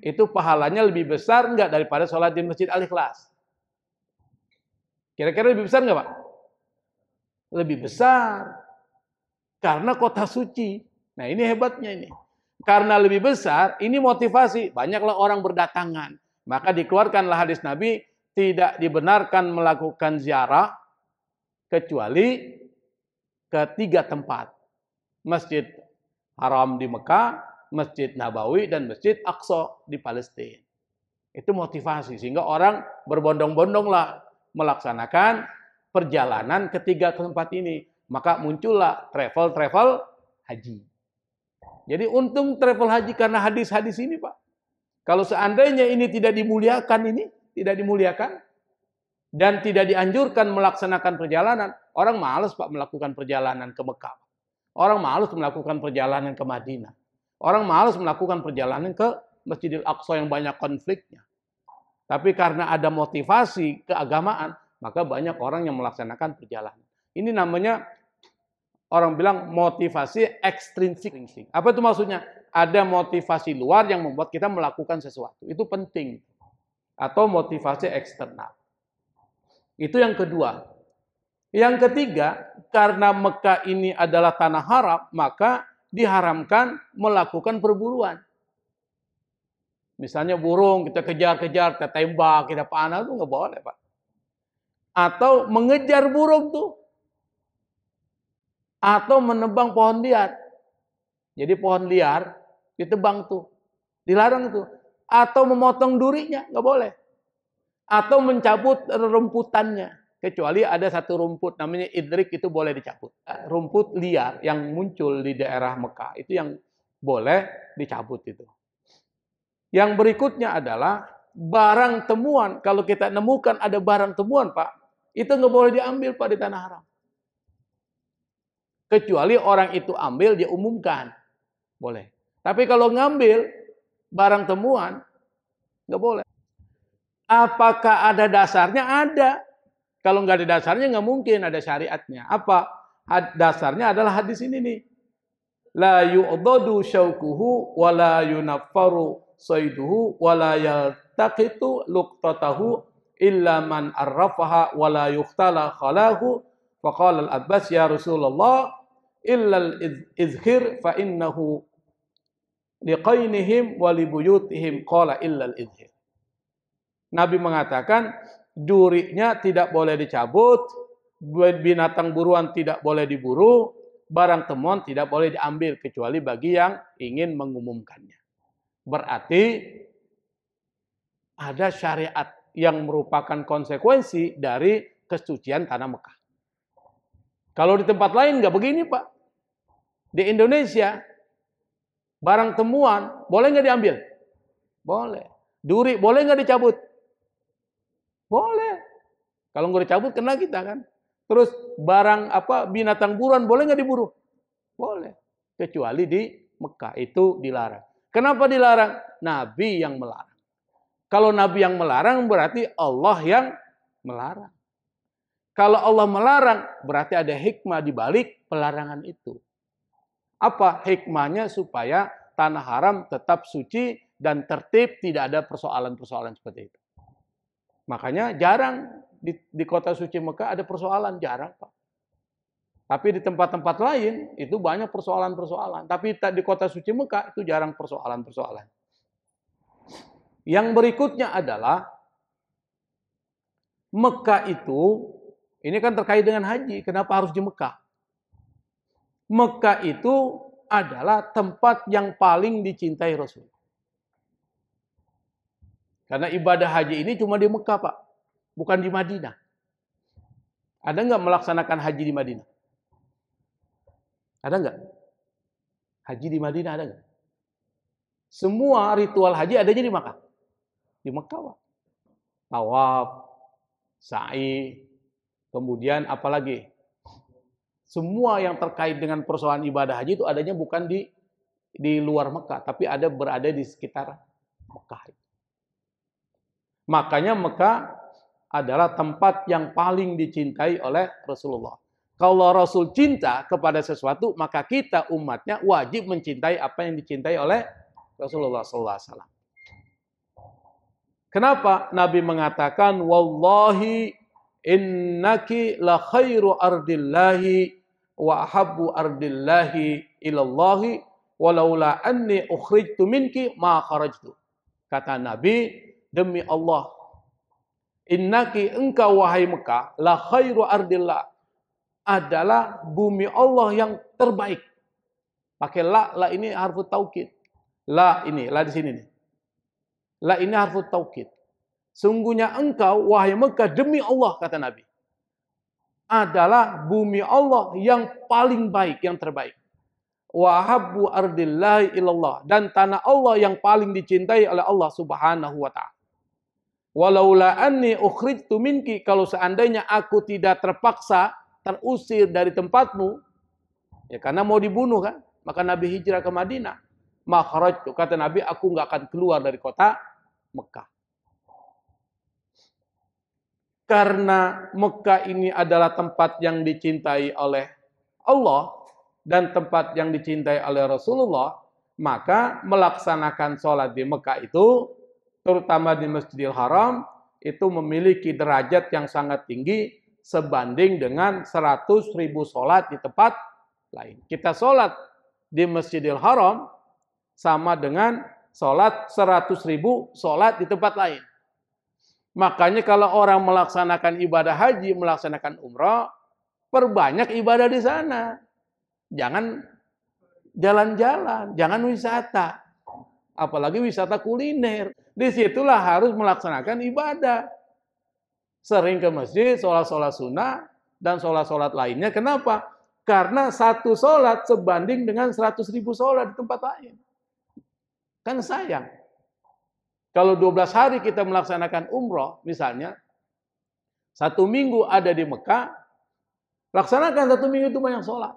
Speaker 1: itu pahalanya lebih besar enggak daripada sholat di Masjid Al-Ikhlas? Kira-kira lebih besar enggak, Pak? Lebih besar. Karena kota suci. Nah, ini hebatnya ini. Karena lebih besar, ini motivasi. Banyaklah orang berdatangan. Maka dikeluarkanlah hadis Nabi, tidak dibenarkan melakukan ziarah kecuali ke 3 tempat. Masjid Haram di Mekah, Masjid Nabawi, dan Masjid Aqsa di Palestina. Itu motivasi. Sehingga orang berbondong-bondonglah melaksanakan perjalanan ke 3 tempat ini. Maka muncullah travel haji. Jadi untung travel haji karena hadis-hadis ini, Pak. Kalau seandainya ini tidak dimuliakan, dan tidak dianjurkan melaksanakan perjalanan, orang malas, Pak, melakukan perjalanan ke Mekah. Orang malas melakukan perjalanan ke Madinah. Orang malas melakukan perjalanan ke Masjidil Aqsa yang banyak konfliknya. Tapi karena ada motivasi keagamaan, maka banyak orang yang melaksanakan perjalanan. Ini namanya orang bilang motivasi ekstrinsik. Apa itu maksudnya? Ada motivasi luar yang membuat kita melakukan sesuatu. Itu penting. Atau motivasi eksternal. Itu yang kedua. Yang ketiga, karena Mekah ini adalah tanah haram, maka diharamkan melakukan perburuan. Misalnya burung kita kejar-kejar, kita tembak, kita panah, itu nggak boleh, Pak. Atau mengejar burung tuh. Atau menebang pohon liar. Jadi pohon liar ditebang tuh. Dilarang tuh. Atau memotong durinya, nggak boleh. Atau mencabut rumputannya. Kecuali ada satu rumput namanya idrik, itu boleh dicabut. Rumput liar yang muncul di daerah Mekah itu yang boleh dicabut itu. Yang berikutnya adalah barang temuan. Kalau kita nemukan ada barang temuan, Pak, itu nggak boleh diambil, Pak, di tanah haram. Kecuali orang itu ambil, dia umumkan. Boleh. Tapi kalau ngambil barang temuan, nggak boleh. Apakah ada dasarnya? Ada. Kalau nggak ada dasarnya, nggak mungkin ada syariatnya. Apa? Dasarnya adalah hadis ini nih. La yu'dadu syaukuhu wa la yunaffaru sayduhu wa la yaltaqitu luqtatahu illa man arrafaha wa la yuhtala khalahu Faqala al-Abbas, ya Rasulullah, illal izhir fa innahu liqainihim wa libuyutihim. Qala illal izhir. Nabi mengatakan, durinya tidak boleh dicabut, binatang buruan tidak boleh diburu, barang temuan tidak boleh diambil kecuali bagi yang ingin mengumumkannya. Berarti ada syariat yang merupakan konsekuensi dari kesucian tanah Mekah. Kalau di tempat lain nggak begini, Pak. Di Indonesia, barang temuan boleh nggak diambil? Boleh. Duri boleh nggak dicabut? Boleh. Kalau nggak dicabut kena kita kan. Terus barang binatang buruan boleh nggak diburu? Boleh. Kecuali di Mekah itu dilarang. Kenapa dilarang? Nabi yang melarang. Kalau Nabi yang melarang berarti Allah yang melarang. Kalau Allah melarang berarti ada hikmah di balik pelarangan itu. Apa hikmahnya? Supaya tanah haram tetap suci dan tertib, tidak ada persoalan-persoalan seperti itu. Makanya jarang di kota suci Mekah ada persoalan, jarang, Pak. Tapi di tempat-tempat lain itu banyak persoalan-persoalan. Tapi di kota suci Mekah itu jarang persoalan-persoalan. Yang berikutnya adalah Mekah itu, ini kan terkait dengan haji. Kenapa harus di Mekah? Mekah itu adalah tempat yang paling dicintai Rasul. Karena ibadah haji ini cuma di Mekah, Pak. Bukan di Madinah. Ada nggak melaksanakan haji di Madinah? Ada nggak? Haji di Madinah ada nggak? Semua ritual haji adanya di Mekah. Di Mekah, Pak. Tawaf, sa'i, kemudian apa lagi? Semua yang terkait dengan persoalan ibadah haji itu adanya bukan di luar Mekah, tapi berada di sekitar Mekah. Makanya Mekah adalah tempat yang paling dicintai oleh Rasulullah. Kalau Rasul cinta kepada sesuatu, maka kita umatnya wajib mencintai apa yang dicintai oleh Rasulullah SAW. Kenapa Nabi mengatakan, wallahi innaki la khairu ardillahi wa ahabbu ardillahi ilallahi walaula anni ukhrijtu minki ma kharajtu. Kata Nabi, demi Allah, innaki engkau wahai Mekah la khairu ardillah, adalah bumi Allah yang terbaik. Pakai la ini harfu taukid. La di sini nih. La ini harfu taukid. Sungguhnya engkau wahai Mekah demi Allah, kata Nabi, adalah bumi Allah yang paling baik, yang terbaik. Wa habbu ardillahi ilallah, dan tanah Allah yang paling dicintai oleh Allah Subhanahu wa taala. Walaula anni ukhrijtu minki, kalau seandainya aku tidak terpaksa terusir dari tempatmu, ya karena mau dibunuh kan, maka Nabi hijrah ke Madinah. Ma kharajtu, kata Nabi, aku nggak akan keluar dari kota Mekah. Karena Mekah ini adalah tempat yang dicintai oleh Allah dan tempat yang dicintai oleh Rasulullah, maka melaksanakan sholat di Mekah itu, terutama di Masjidil Haram, itu memiliki derajat yang sangat tinggi sebanding dengan 100.000 sholat di tempat lain. Kita sholat di Masjidil Haram sama dengan sholat 100.000 sholat di tempat lain. Makanya kalau orang melaksanakan ibadah haji, melaksanakan umrah, perbanyak ibadah di sana. Jangan jalan-jalan, jangan wisata. Apalagi wisata kuliner. Disitulah harus melaksanakan ibadah. Sering ke masjid, sholat-sholat sunnah, dan sholat-sholat lainnya. Kenapa? Karena satu sholat sebanding dengan 100.000 sholat di tempat lain. Kan sayang. Kalau 12 hari kita melaksanakan umroh, misalnya, 1 minggu ada di Mekah, laksanakan 1 minggu itu banyak sholat.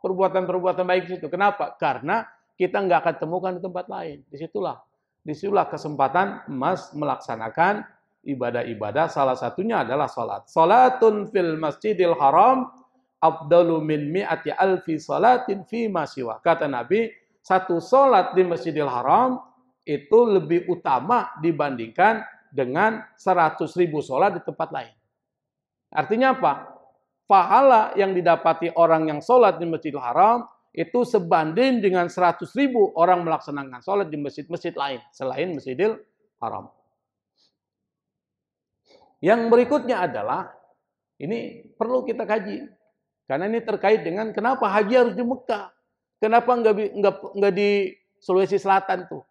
Speaker 1: Perbuatan-perbuatan baik itu. Kenapa? Karena kita nggak akan temukan di tempat lain. Disitulah kesempatan emas melaksanakan ibadah-ibadah. Salah satunya adalah sholat. Sholatun fil masjidil haram afdalu min mi'ati alfi sholatin fi masiwa. Kata Nabi, satu sholat di Masjidil Haram itu lebih utama dibandingkan dengan 100.000 sholat di tempat lain. Artinya apa? pahala yang didapati orang yang sholat di Masjidil Haram itu sebanding dengan 100.000 orang melaksanakan sholat di masjid-masjid lain selain Masjidil Haram. Yang berikutnya adalah, ini perlu kita kaji, karena ini terkait dengan kenapa haji harus di Mekah, kenapa nggak di Sulawesi Selatan tuh.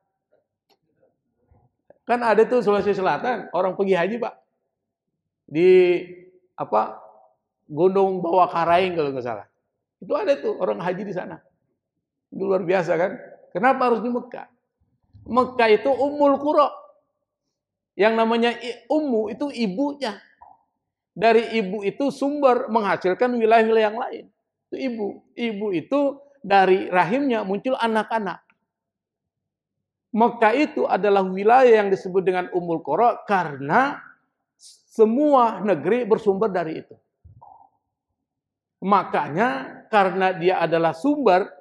Speaker 1: Kan ada tuh Sulawesi Selatan, orang pergi haji Pak, di Gunung Bawah Karaing kalau nggak salah. Itu ada tuh orang haji di sana. Itu luar biasa kan? Kenapa harus di Mekah? Mekah itu Ummul Qura. Yang namanya ummu itu ibunya. Dari ibu itu sumber menghasilkan wilayah-wilayah yang lain. Itu ibu. Ibu itu dari rahimnya muncul anak-anak. Mekah itu adalah wilayah yang disebut dengan Ummul Qura karena semua negeri bersumber dari itu. Makanya karena dia adalah sumber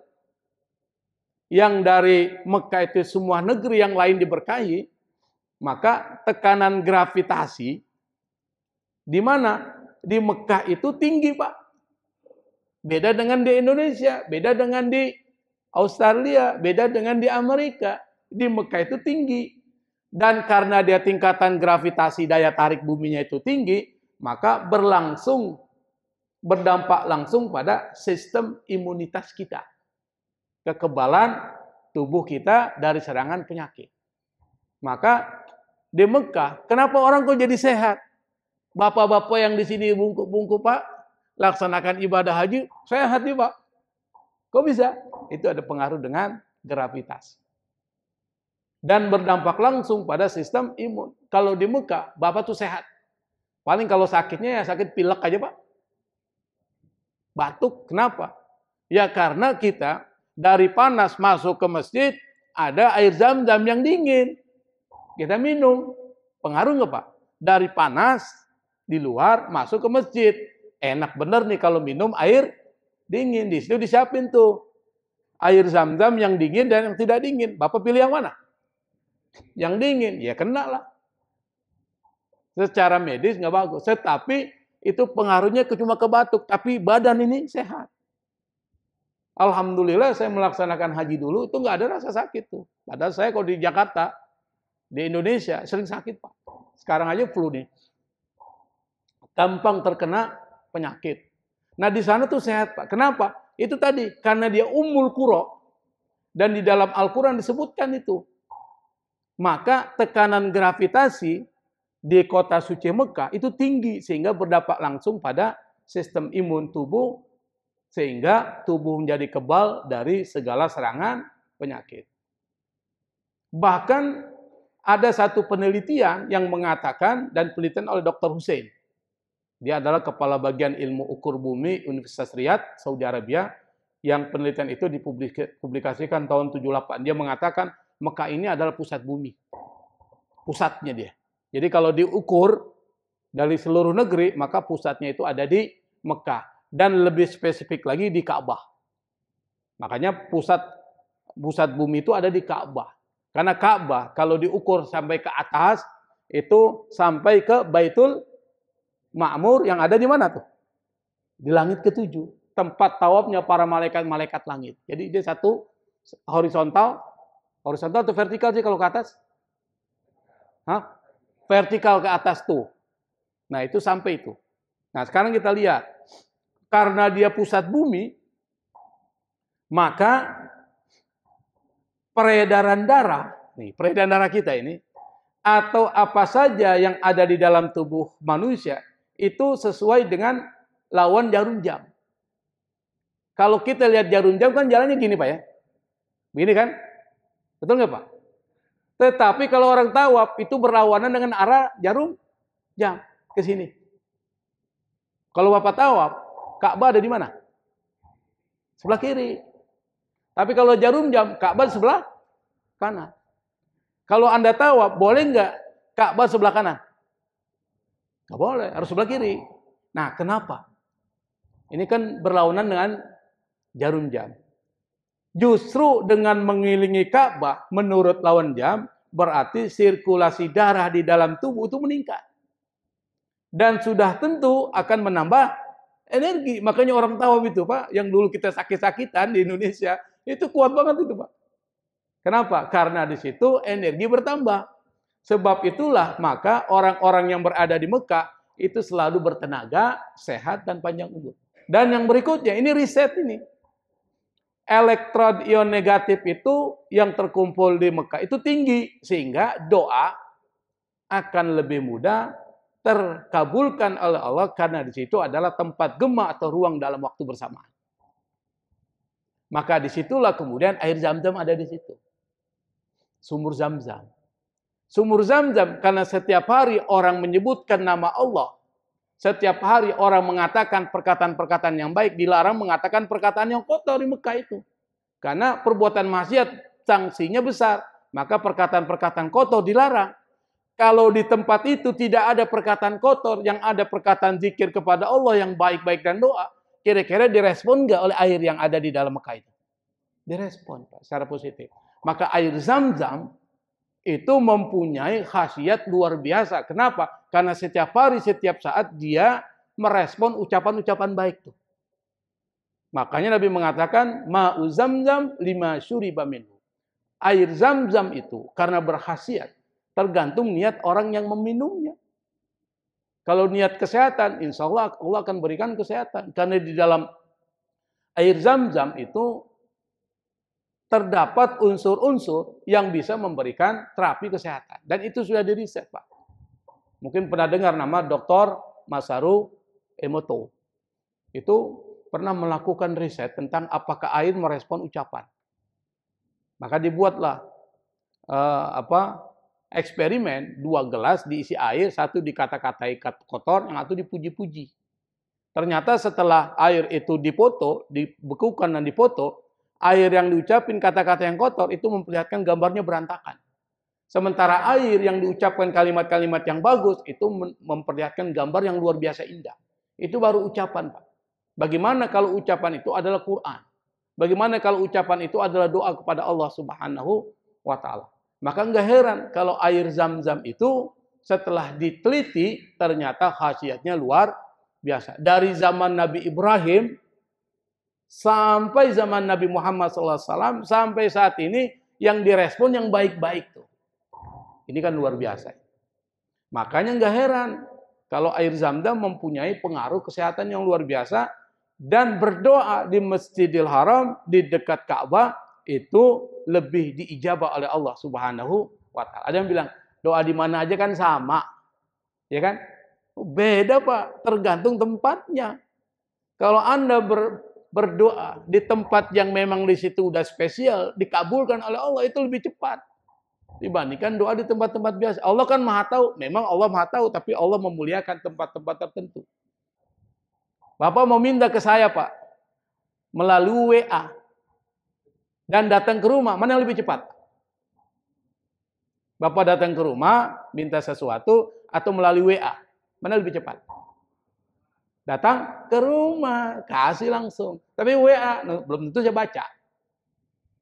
Speaker 1: yang dari Mekah itu semua negeri yang lain diberkahi, maka tekanan gravitasi di mana? Di Mekah itu tinggi, Pak. Beda dengan di Indonesia, beda dengan di Australia, beda dengan di Amerika. Di Mekah itu tinggi. Dan karena dia tingkatan gravitasi daya tarik buminya itu tinggi, maka berdampak langsung pada sistem imunitas kita. Kekebalan tubuh kita dari serangan penyakit. Maka di Mekah, kenapa orang kok jadi sehat? Bapak-bapak yang di sini bungkuk-bungkuk Pak, laksanakan ibadah haji, sehat nih Pak. Kok bisa? Itu ada pengaruh dengan gravitasi. Dan berdampak langsung pada sistem imun. Kalau di Mekah, Bapak tuh sehat. Paling kalau sakitnya ya sakit pilek aja Pak. Batuk, kenapa? Ya karena kita dari panas masuk ke masjid, ada air zam-zam yang dingin. Kita minum. Pengaruh nggak Pak? Dari panas, di luar, masuk ke masjid. Enak bener nih kalau minum air dingin. Di situ disiapin tuh. Air zam-zam yang dingin dan yang tidak dingin. Bapak pilih yang mana? Yang dingin. Ya kena lah. Secara medis nggak bagus. Tetapi itu pengaruhnya cuma ke batuk, tapi badan ini sehat. Alhamdulillah saya melaksanakan haji dulu, itu nggak ada rasa sakit tuh. Padahal saya kalau di Jakarta, di Indonesia, sering sakit Pak. Sekarang aja flu nih. Gampang terkena penyakit. Nah di sana tuh sehat Pak. Kenapa? Itu tadi, karena dia Ummul Qura. Dan di dalam Al-Quran disebutkan itu. Maka tekanan gravitasi di kota suci Mekah itu tinggi sehingga berdampak langsung pada sistem imun tubuh sehingga tubuh menjadi kebal dari segala serangan penyakit. Bahkan ada satu penelitian yang mengatakan dan penelitian oleh Dr. Hussein. Dia adalah kepala bagian ilmu ukur bumi Universitas Riyadh, Saudi Arabia, yang penelitian itu dipublikasikan tahun 78. Dia mengatakan Mekah ini adalah pusat bumi. Pusatnya dia. Jadi kalau diukur dari seluruh negeri, maka pusatnya itu ada di Mekah. Dan lebih spesifik lagi di Ka'bah. Makanya pusat bumi itu ada di Ka'bah. Karena Ka'bah kalau diukur sampai ke atas, itu sampai ke Baitul Ma'mur yang ada di mana tuh? Di langit ke-7. Tempat tawafnya para malaikat-malaikat langit. Jadi dia satu horizontal. Horizontal atau vertikal sih kalau ke atas? Hah? Vertikal ke atas tuh. Nah itu sampai itu. Nah sekarang kita lihat. Karena dia pusat bumi, maka peredaran darah, nih peredaran darah kita ini, atau apa saja yang ada di dalam tubuh manusia, itu sesuai dengan lawan jarum jam. Kalau kita lihat jarum jam kan jalannya gini Pak ya. Begini kan? Betul nggak Pak? Tetapi kalau orang tawaf itu berlawanan dengan arah jarum jam ke sini. Kalau Bapak tawaf, Ka'bah ada di mana? Sebelah kiri. Tapi kalau jarum jam, Ka'bah sebelah kanan. Kalau Anda tawaf, boleh nggak Ka'bah sebelah kanan? Nggak boleh, harus sebelah kiri. Nah, kenapa? Ini kan berlawanan dengan jarum jam. Justru dengan mengelilingi Ka'bah menurut lawan jam, berarti sirkulasi darah di dalam tubuh itu meningkat. Dan sudah tentu akan menambah Energi. Makanya orang tahu itu, Pak, yang dulu kita sakit-sakitan di Indonesia, itu kuat banget itu, Pak. Kenapa? Karena di situ energi bertambah. Sebab itulah maka orang-orang yang berada di Mekah itu selalu bertenaga, sehat, dan panjang umur. Dan yang berikutnya, ini riset ini. Elektron ion negatif itu yang terkumpul di Mekah itu tinggi. Sehingga doa akan lebih mudah terkabulkan oleh Allah karena di situ adalah tempat gema atau ruang dalam waktu bersamaan. Maka disitulah kemudian air Zam-Zam ada di situ. Sumur Zam-Zam. Sumur Zam-Zam karena setiap hari orang menyebutkan nama Allah. Setiap hari orang mengatakan perkataan-perkataan yang baik, dilarang mengatakan perkataan yang kotor di Mekah itu. Karena perbuatan maksiat sanksinya besar, maka perkataan-perkataan kotor dilarang. Kalau di tempat itu tidak ada perkataan kotor, yang ada perkataan zikir kepada Allah yang baik-baik dan doa, kira-kira direspon nggak oleh air yang ada di dalam Mekah itu? Direspon, Pak, secara positif. Maka air Zam-Zam itu mempunyai khasiat luar biasa. Kenapa? Karena setiap hari, setiap saat dia merespon ucapan-ucapan baik tuh. Makanya Nabi mengatakan, ma'u Zam-Zam lima syuriba minhu. Air Zam-Zam itu karena berkhasiat, tergantung niat orang yang meminumnya. Kalau niat kesehatan, insya Allah Allah akan berikan kesehatan. Karena di dalam air Zam-Zam itu terdapat unsur-unsur yang bisa memberikan terapi kesehatan. Dan itu sudah diriset, Pak. Mungkin pernah dengar nama Dr. Masaru Emoto. Itu pernah melakukan riset tentang apakah air merespon ucapan. Maka dibuatlah eksperimen, 2 gelas diisi air, 1 dikata-katai kotor, yang 1 dipuji-puji. Ternyata setelah air itu dipoto, dibekukan dan dipoto, air yang diucapin kata-kata yang kotor itu memperlihatkan gambarnya berantakan. Sementara air yang diucapkan kalimat-kalimat yang bagus itu memperlihatkan gambar yang luar biasa indah. Itu baru ucapan, Pak. Bagaimana kalau ucapan itu adalah Quran? Bagaimana kalau ucapan itu adalah doa kepada Allah Subhanahu wa taala? Maka enggak heran kalau air Zam-Zam itu setelah diteliti ternyata khasiatnya luar biasa. Dari zaman Nabi Ibrahim sampai zaman Nabi Muhammad SAW, sampai saat ini yang direspon yang baik-baik tuh. Ini kan luar biasa. Makanya nggak heran kalau air Zam-Zam mempunyai pengaruh kesehatan yang luar biasa, dan berdoa di Masjidil Haram di dekat Ka'bah itu lebih diijabah oleh Allah Subhanahu wa taala. Ada yang bilang doa di mana aja kan sama. Ya kan? Beda, Pak, tergantung tempatnya. Kalau Anda berdoa di tempat yang memang di situ udah spesial, dikabulkan oleh Allah, itu lebih cepat dibandingkan doa di tempat-tempat biasa. Allah kan Maha tahu, memang Allah Maha tahu, tapi Allah memuliakan tempat-tempat tertentu. Bapak mau minta ke saya, Pak, melalui WA dan datang ke rumah, mana yang lebih cepat? Bapak datang ke rumah minta sesuatu atau melalui WA, mana lebih cepat? Datang ke rumah, kasih langsung. Tapi WA, belum tentu saya baca.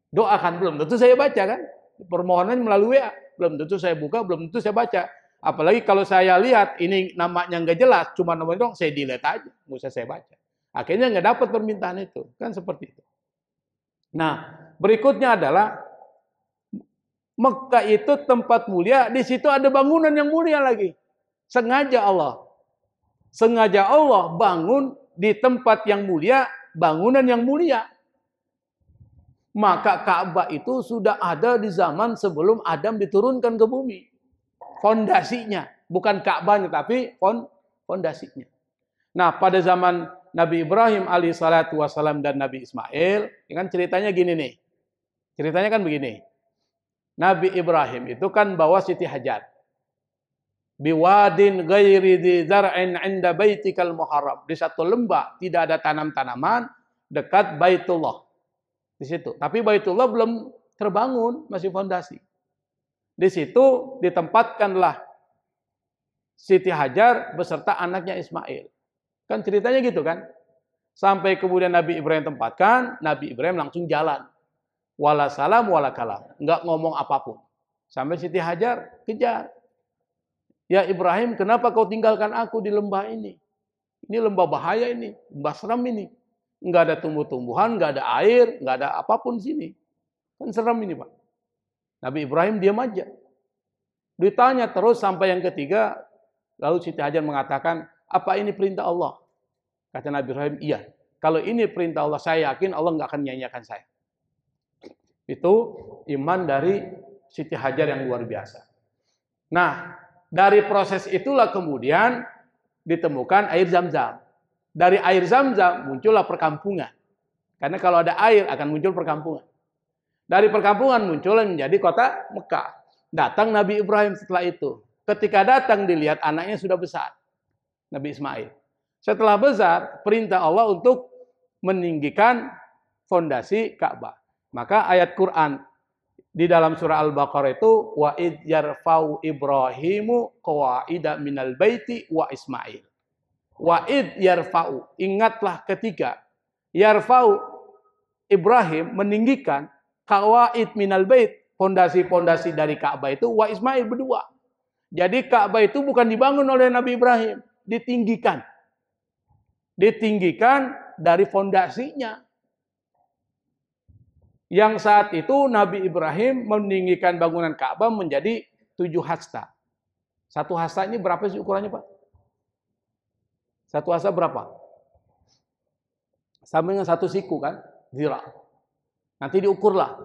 Speaker 1: Doa kan belum tentu saya baca kan. Permohonan melalui WA, belum tentu saya buka, belum tentu saya baca. Apalagi kalau saya lihat ini namanya nggak jelas, cuma nomor dong, saya delete aja, nggak usah saya baca. Akhirnya nggak dapat permintaan itu, kan seperti itu. Nah, berikutnya adalah Mekah itu tempat mulia, di situ ada bangunan yang mulia lagi. Sengaja Allah bangun di tempat yang mulia, bangunan yang mulia. Maka Ka'bah itu sudah ada di zaman sebelum Adam diturunkan ke bumi. Fondasinya, bukan Ka'bahnya tapi fondasinya. Nah, pada zaman Nabi Ibrahim alaihissalatu wassalam dan Nabi Ismail, kan ceritanya gini nih. Ceritanya kan begini. Nabi Ibrahim itu kan bawa Siti Hajar. Biwadin ghairi dzi zar'in 'inda baitikal muharram. Di satu lembah tidak ada tanam-tanaman dekat Baitullah. Di situ. Tapi Baitullah belum terbangun, masih fondasi. Di situ ditempatkanlah Siti Hajar beserta anaknya Ismail. Kan ceritanya gitu kan? Sampai kemudian Nabi Ibrahim tempatkan, Nabi Ibrahim langsung jalan. Wala salam wala kalam. Enggak ngomong apapun. Sampai Siti Hajar kejar. Ya Ibrahim, kenapa kau tinggalkan aku di lembah ini? Ini lembah bahaya ini, lembah seram ini. Nggak ada tumbuh-tumbuhan, nggak ada air, nggak ada apapun di sini. Kan seram ini, Pak. Nabi Ibrahim diam aja. Ditanya terus sampai yang ketiga, lalu Siti Hajar mengatakan, apa ini perintah Allah? Kata Nabi Ibrahim, iya. Kalau ini perintah Allah, saya yakin Allah nggak akan nyanyiakan saya. Itu iman dari Siti Hajar yang luar biasa. Nah, dari proses itulah kemudian ditemukan air Zam-Zam. Dari air Zam-Zam muncullah perkampungan. Karena kalau ada air akan muncul perkampungan. Dari perkampungan muncul menjadi kota Mekah. Datang Nabi Ibrahim setelah itu. Ketika datang dilihat anaknya sudah besar. Nabi Ismail. Setelah besar, perintah Allah untuk meninggikan fondasi Ka'bah. Maka ayat Quran di dalam surah Al-Baqarah itu wa id yarfa'u Ibrahimu qawaida minal baiti wa Ismail. Wa id yarfa'u, ingatlah ketika yarfa'u Ibrahim meninggikan qawaid minal bait, fondasi-fondasi dari Ka'bah itu wa Ismail berdua. Jadi Ka'bah itu bukan dibangun oleh Nabi Ibrahim, ditinggikan. Ditinggikan dari fondasinya. Yang saat itu Nabi Ibrahim meninggikan bangunan Ka'bah menjadi 7 hasta. 1 hasta ini berapa sih ukurannya, Pak? 1 hasta berapa? Sama dengan 1 siku kan? Zira. Nanti diukurlah.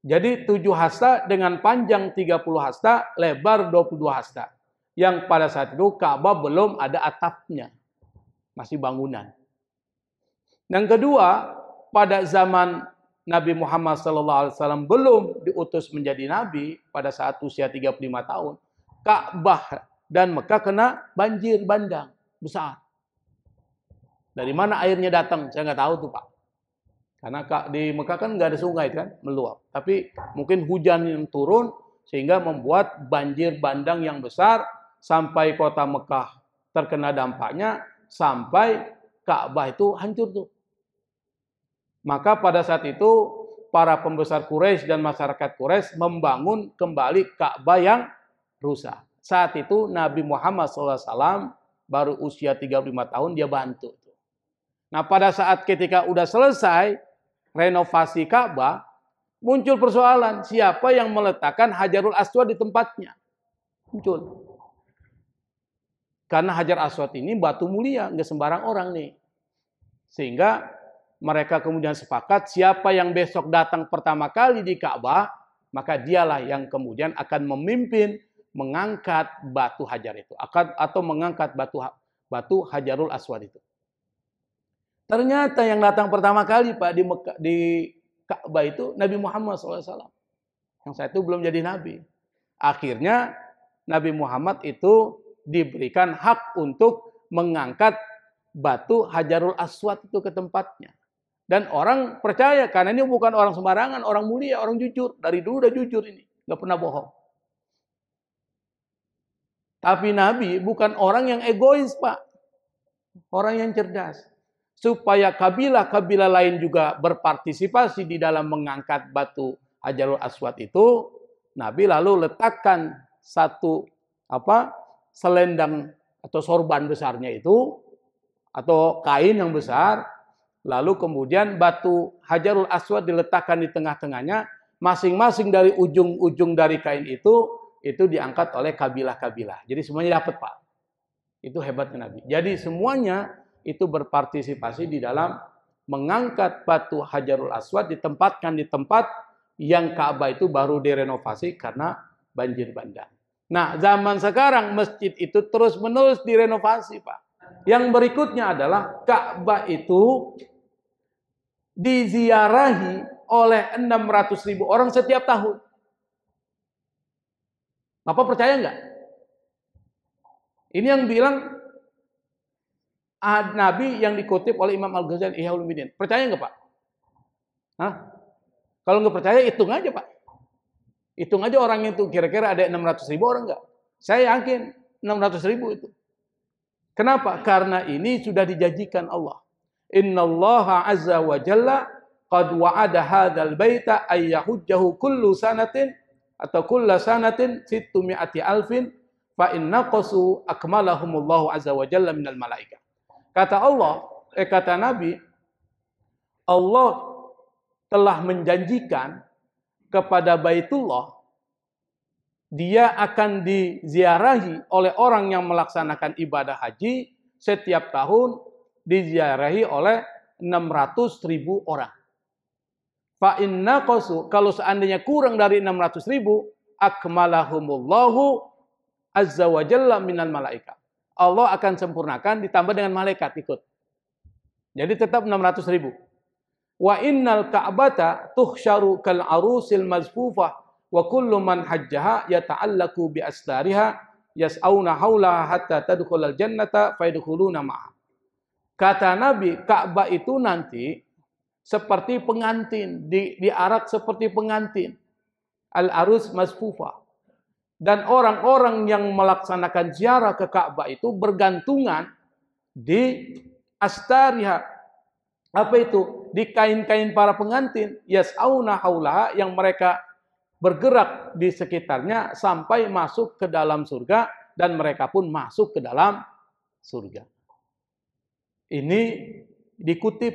Speaker 1: Jadi 7 hasta dengan panjang 30 hasta, lebar 22 hasta. Yang pada saat itu Ka'bah belum ada atapnya. Masih bangunan. Yang kedua, pada zaman Nabi Muhammad SAW belum diutus menjadi nabi pada saat usia 35 tahun. Ka'bah dan Mekah kena banjir bandang besar. Dari mana airnya datang? Saya nggak tahu tuh, Pak. Karena di Mekah kan nggak ada sungai kan, meluap. Tapi mungkin hujan yang turun sehingga membuat banjir bandang yang besar sampai kota Mekah terkena dampaknya, sampai Ka'bah itu hancur tuh. Maka pada saat itu para pembesar Quraisy dan masyarakat Quraisy membangun kembali Ka'bah yang rusak. Saat itu Nabi Muhammad SAW baru usia 35 tahun, dia bantu. Nah, pada saat ketika udah selesai renovasi Ka'bah, muncul persoalan siapa yang meletakkan Hajarul Aswad di tempatnya. Muncul. Karena Hajar Aswad ini batu mulia, nggak sembarang orang nih. Sehingga mereka kemudian sepakat siapa yang besok datang pertama kali di Ka'bah, maka dialah yang kemudian akan memimpin mengangkat batu Hajar itu, atau mengangkat batu Hajarul Aswad itu. Ternyata yang datang pertama kali, Pak, di Ka'bah itu Nabi Muhammad SAW. Yang saat itu belum jadi nabi. Akhirnya Nabi Muhammad itu diberikan hak untuk mengangkat batu Hajarul Aswad itu ke tempatnya. Dan orang percaya karena ini bukan orang sembarangan, orang mulia, orang jujur. Dari dulu udah jujur ini, nggak pernah bohong. Tapi Nabi bukan orang yang egois, Pak. Orang yang cerdas. Supaya kabilah-kabilah lain juga berpartisipasi di dalam mengangkat batu Hajarul Aswad itu, Nabi lalu letakkan satu selendang atau sorban besarnya itu, atau kain yang besar, lalu kemudian batu Hajarul Aswad diletakkan di tengah-tengahnya, masing-masing dari ujung-ujung dari kain itu diangkat oleh kabilah-kabilah. Jadi semuanya dapat, Pak. Itu hebatnya Nabi. Jadi semuanya itu berpartisipasi di dalam mengangkat batu Hajarul Aswad, ditempatkan di tempat yang Ka'bah itu baru direnovasi karena banjir bandang. Nah, zaman sekarang masjid itu terus-menerus direnovasi, Pak. Yang berikutnya adalah Ka'bah itu diziarahi oleh 600.000 orang setiap tahun. Bapak percaya nggak? Ini yang bilang Nabi yang dikutip oleh Imam Al-Ghazali Ihya Ulumuddin. Percaya nggak, Pak? Hah? Kalau nggak percaya, hitung aja, Pak. Hitung aja orang itu, kira-kira ada 600.000 orang nggak? Saya yakin 600.000 itu. Kenapa? Karena ini sudah dijanjikan Allah. Innallaha azza wa jalla qad wa'ada hadzal baita ay yahujjahu kullu sanatin atau kulla sanatin 600,000 fa inna qasu akmalahumullahu azza wa jalla minal malaikah. Kata Nabi, Allah telah menjanjikan kepada Baitullah, dia akan diziarahi oleh orang yang melaksanakan ibadah haji setiap tahun, diziarahi oleh 600.000 orang. Fa inna qasu, kalau seandainya kurang dari 600.000, akmalahumullahu azza wa jalla minal malaika. Allah akan sempurnakan ditambah dengan malaikat ikut. Jadi tetap 600.000. Wa innal ka'bata tuhsyaru kal arusil mazfufah wa kullu man hajjaha yata'allaku bi astariha yas'auna haulaha hatta tadkhulal jannata fayadkhuluna ma'a. Kata Nabi, Ka'bah itu nanti seperti pengantin, diarak seperti pengantin. Al-arus masfufah. Dan orang-orang yang melaksanakan ziarah ke Ka'bah itu bergantungan di astariha. Apa itu? Di kain-kain para pengantin. Yas'auna haulaha, yang mereka bergerak di sekitarnya sampai masuk ke dalam surga, dan mereka pun masuk ke dalam surga. Ini dikutip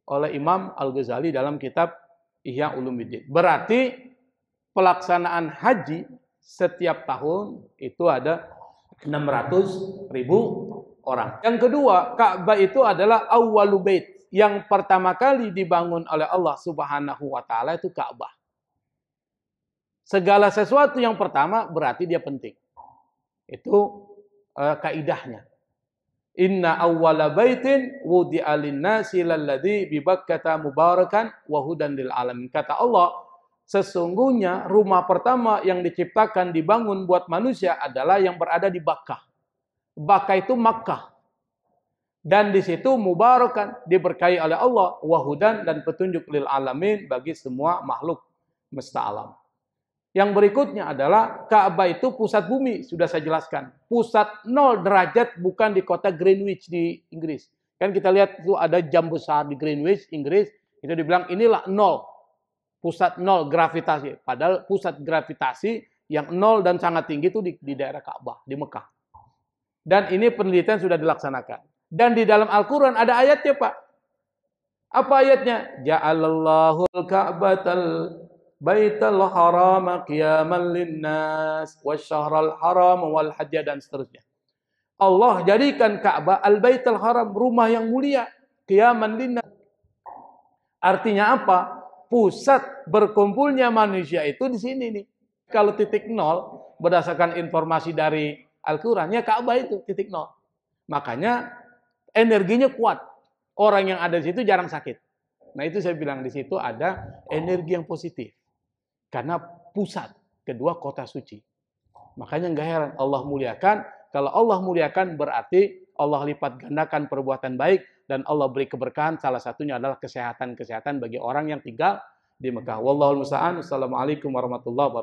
Speaker 1: oleh Imam Al-Ghazali dalam kitab Ihya Ulumuddin. Berarti pelaksanaan haji setiap tahun itu ada 600.000 orang. Yang kedua, Ka'bah itu adalah awwalu bait. Yang pertama kali dibangun oleh Allah Subhanahu wa taala itu Ka'bah. Segala sesuatu yang pertama berarti dia penting. Itu kaidahnya. Inna awwala baitin wudi'a lin-nasi lalladzi bi Bakkata mubarakan wa hudan lil alamin. Kata Allah, sesungguhnya rumah pertama yang diciptakan dibangun buat manusia adalah yang berada di Bakkah. Bakkah itu Makkah. Dan di situ mubarakan, diberkahi oleh Allah, wa hudan, dan petunjuk lil alamin, bagi semua makhluk semesta alam. Yang berikutnya adalah Ka'bah itu pusat bumi, sudah saya jelaskan. Pusat 0 derajat, bukan di kota Greenwich di Inggris. Kan kita lihat itu ada jam besar di Greenwich, Inggris, itu dibilang inilah 0. Pusat 0 gravitasi. Padahal pusat gravitasi yang 0 dan sangat tinggi itu di daerah Ka'bah, di Mekah. Dan ini penelitian sudah dilaksanakan. Dan di dalam Al-Quran ada ayatnya, Pak. Apa ayatnya? Ja'alallahul ka'batal Baitul Haram qiyaman linnas wasyahral haram wal hajj, dan seterusnya. Allah jadikan Ka'bah al-Baitul Haram, rumah yang mulia, qiyaman linnas. Artinya apa? Pusat berkumpulnya manusia itu di sini nih. Kalau titik 0 berdasarkan informasi dari Al-Qur'an, ya Ka'bah itu titik 0. Makanya energinya kuat. Orang yang ada di situ jarang sakit. Nah, itu saya bilang di situ ada energi yang positif. Karena pusat, kedua kota suci. Makanya nggak heran Allah muliakan. Kalau Allah muliakan berarti Allah lipat gandakan perbuatan baik, dan Allah beri keberkahan. Salah satunya adalah kesehatan bagi orang yang tinggal di Mekah. Wallahul musta'an. Assalamualaikum warahmatullahi wabarakatuh.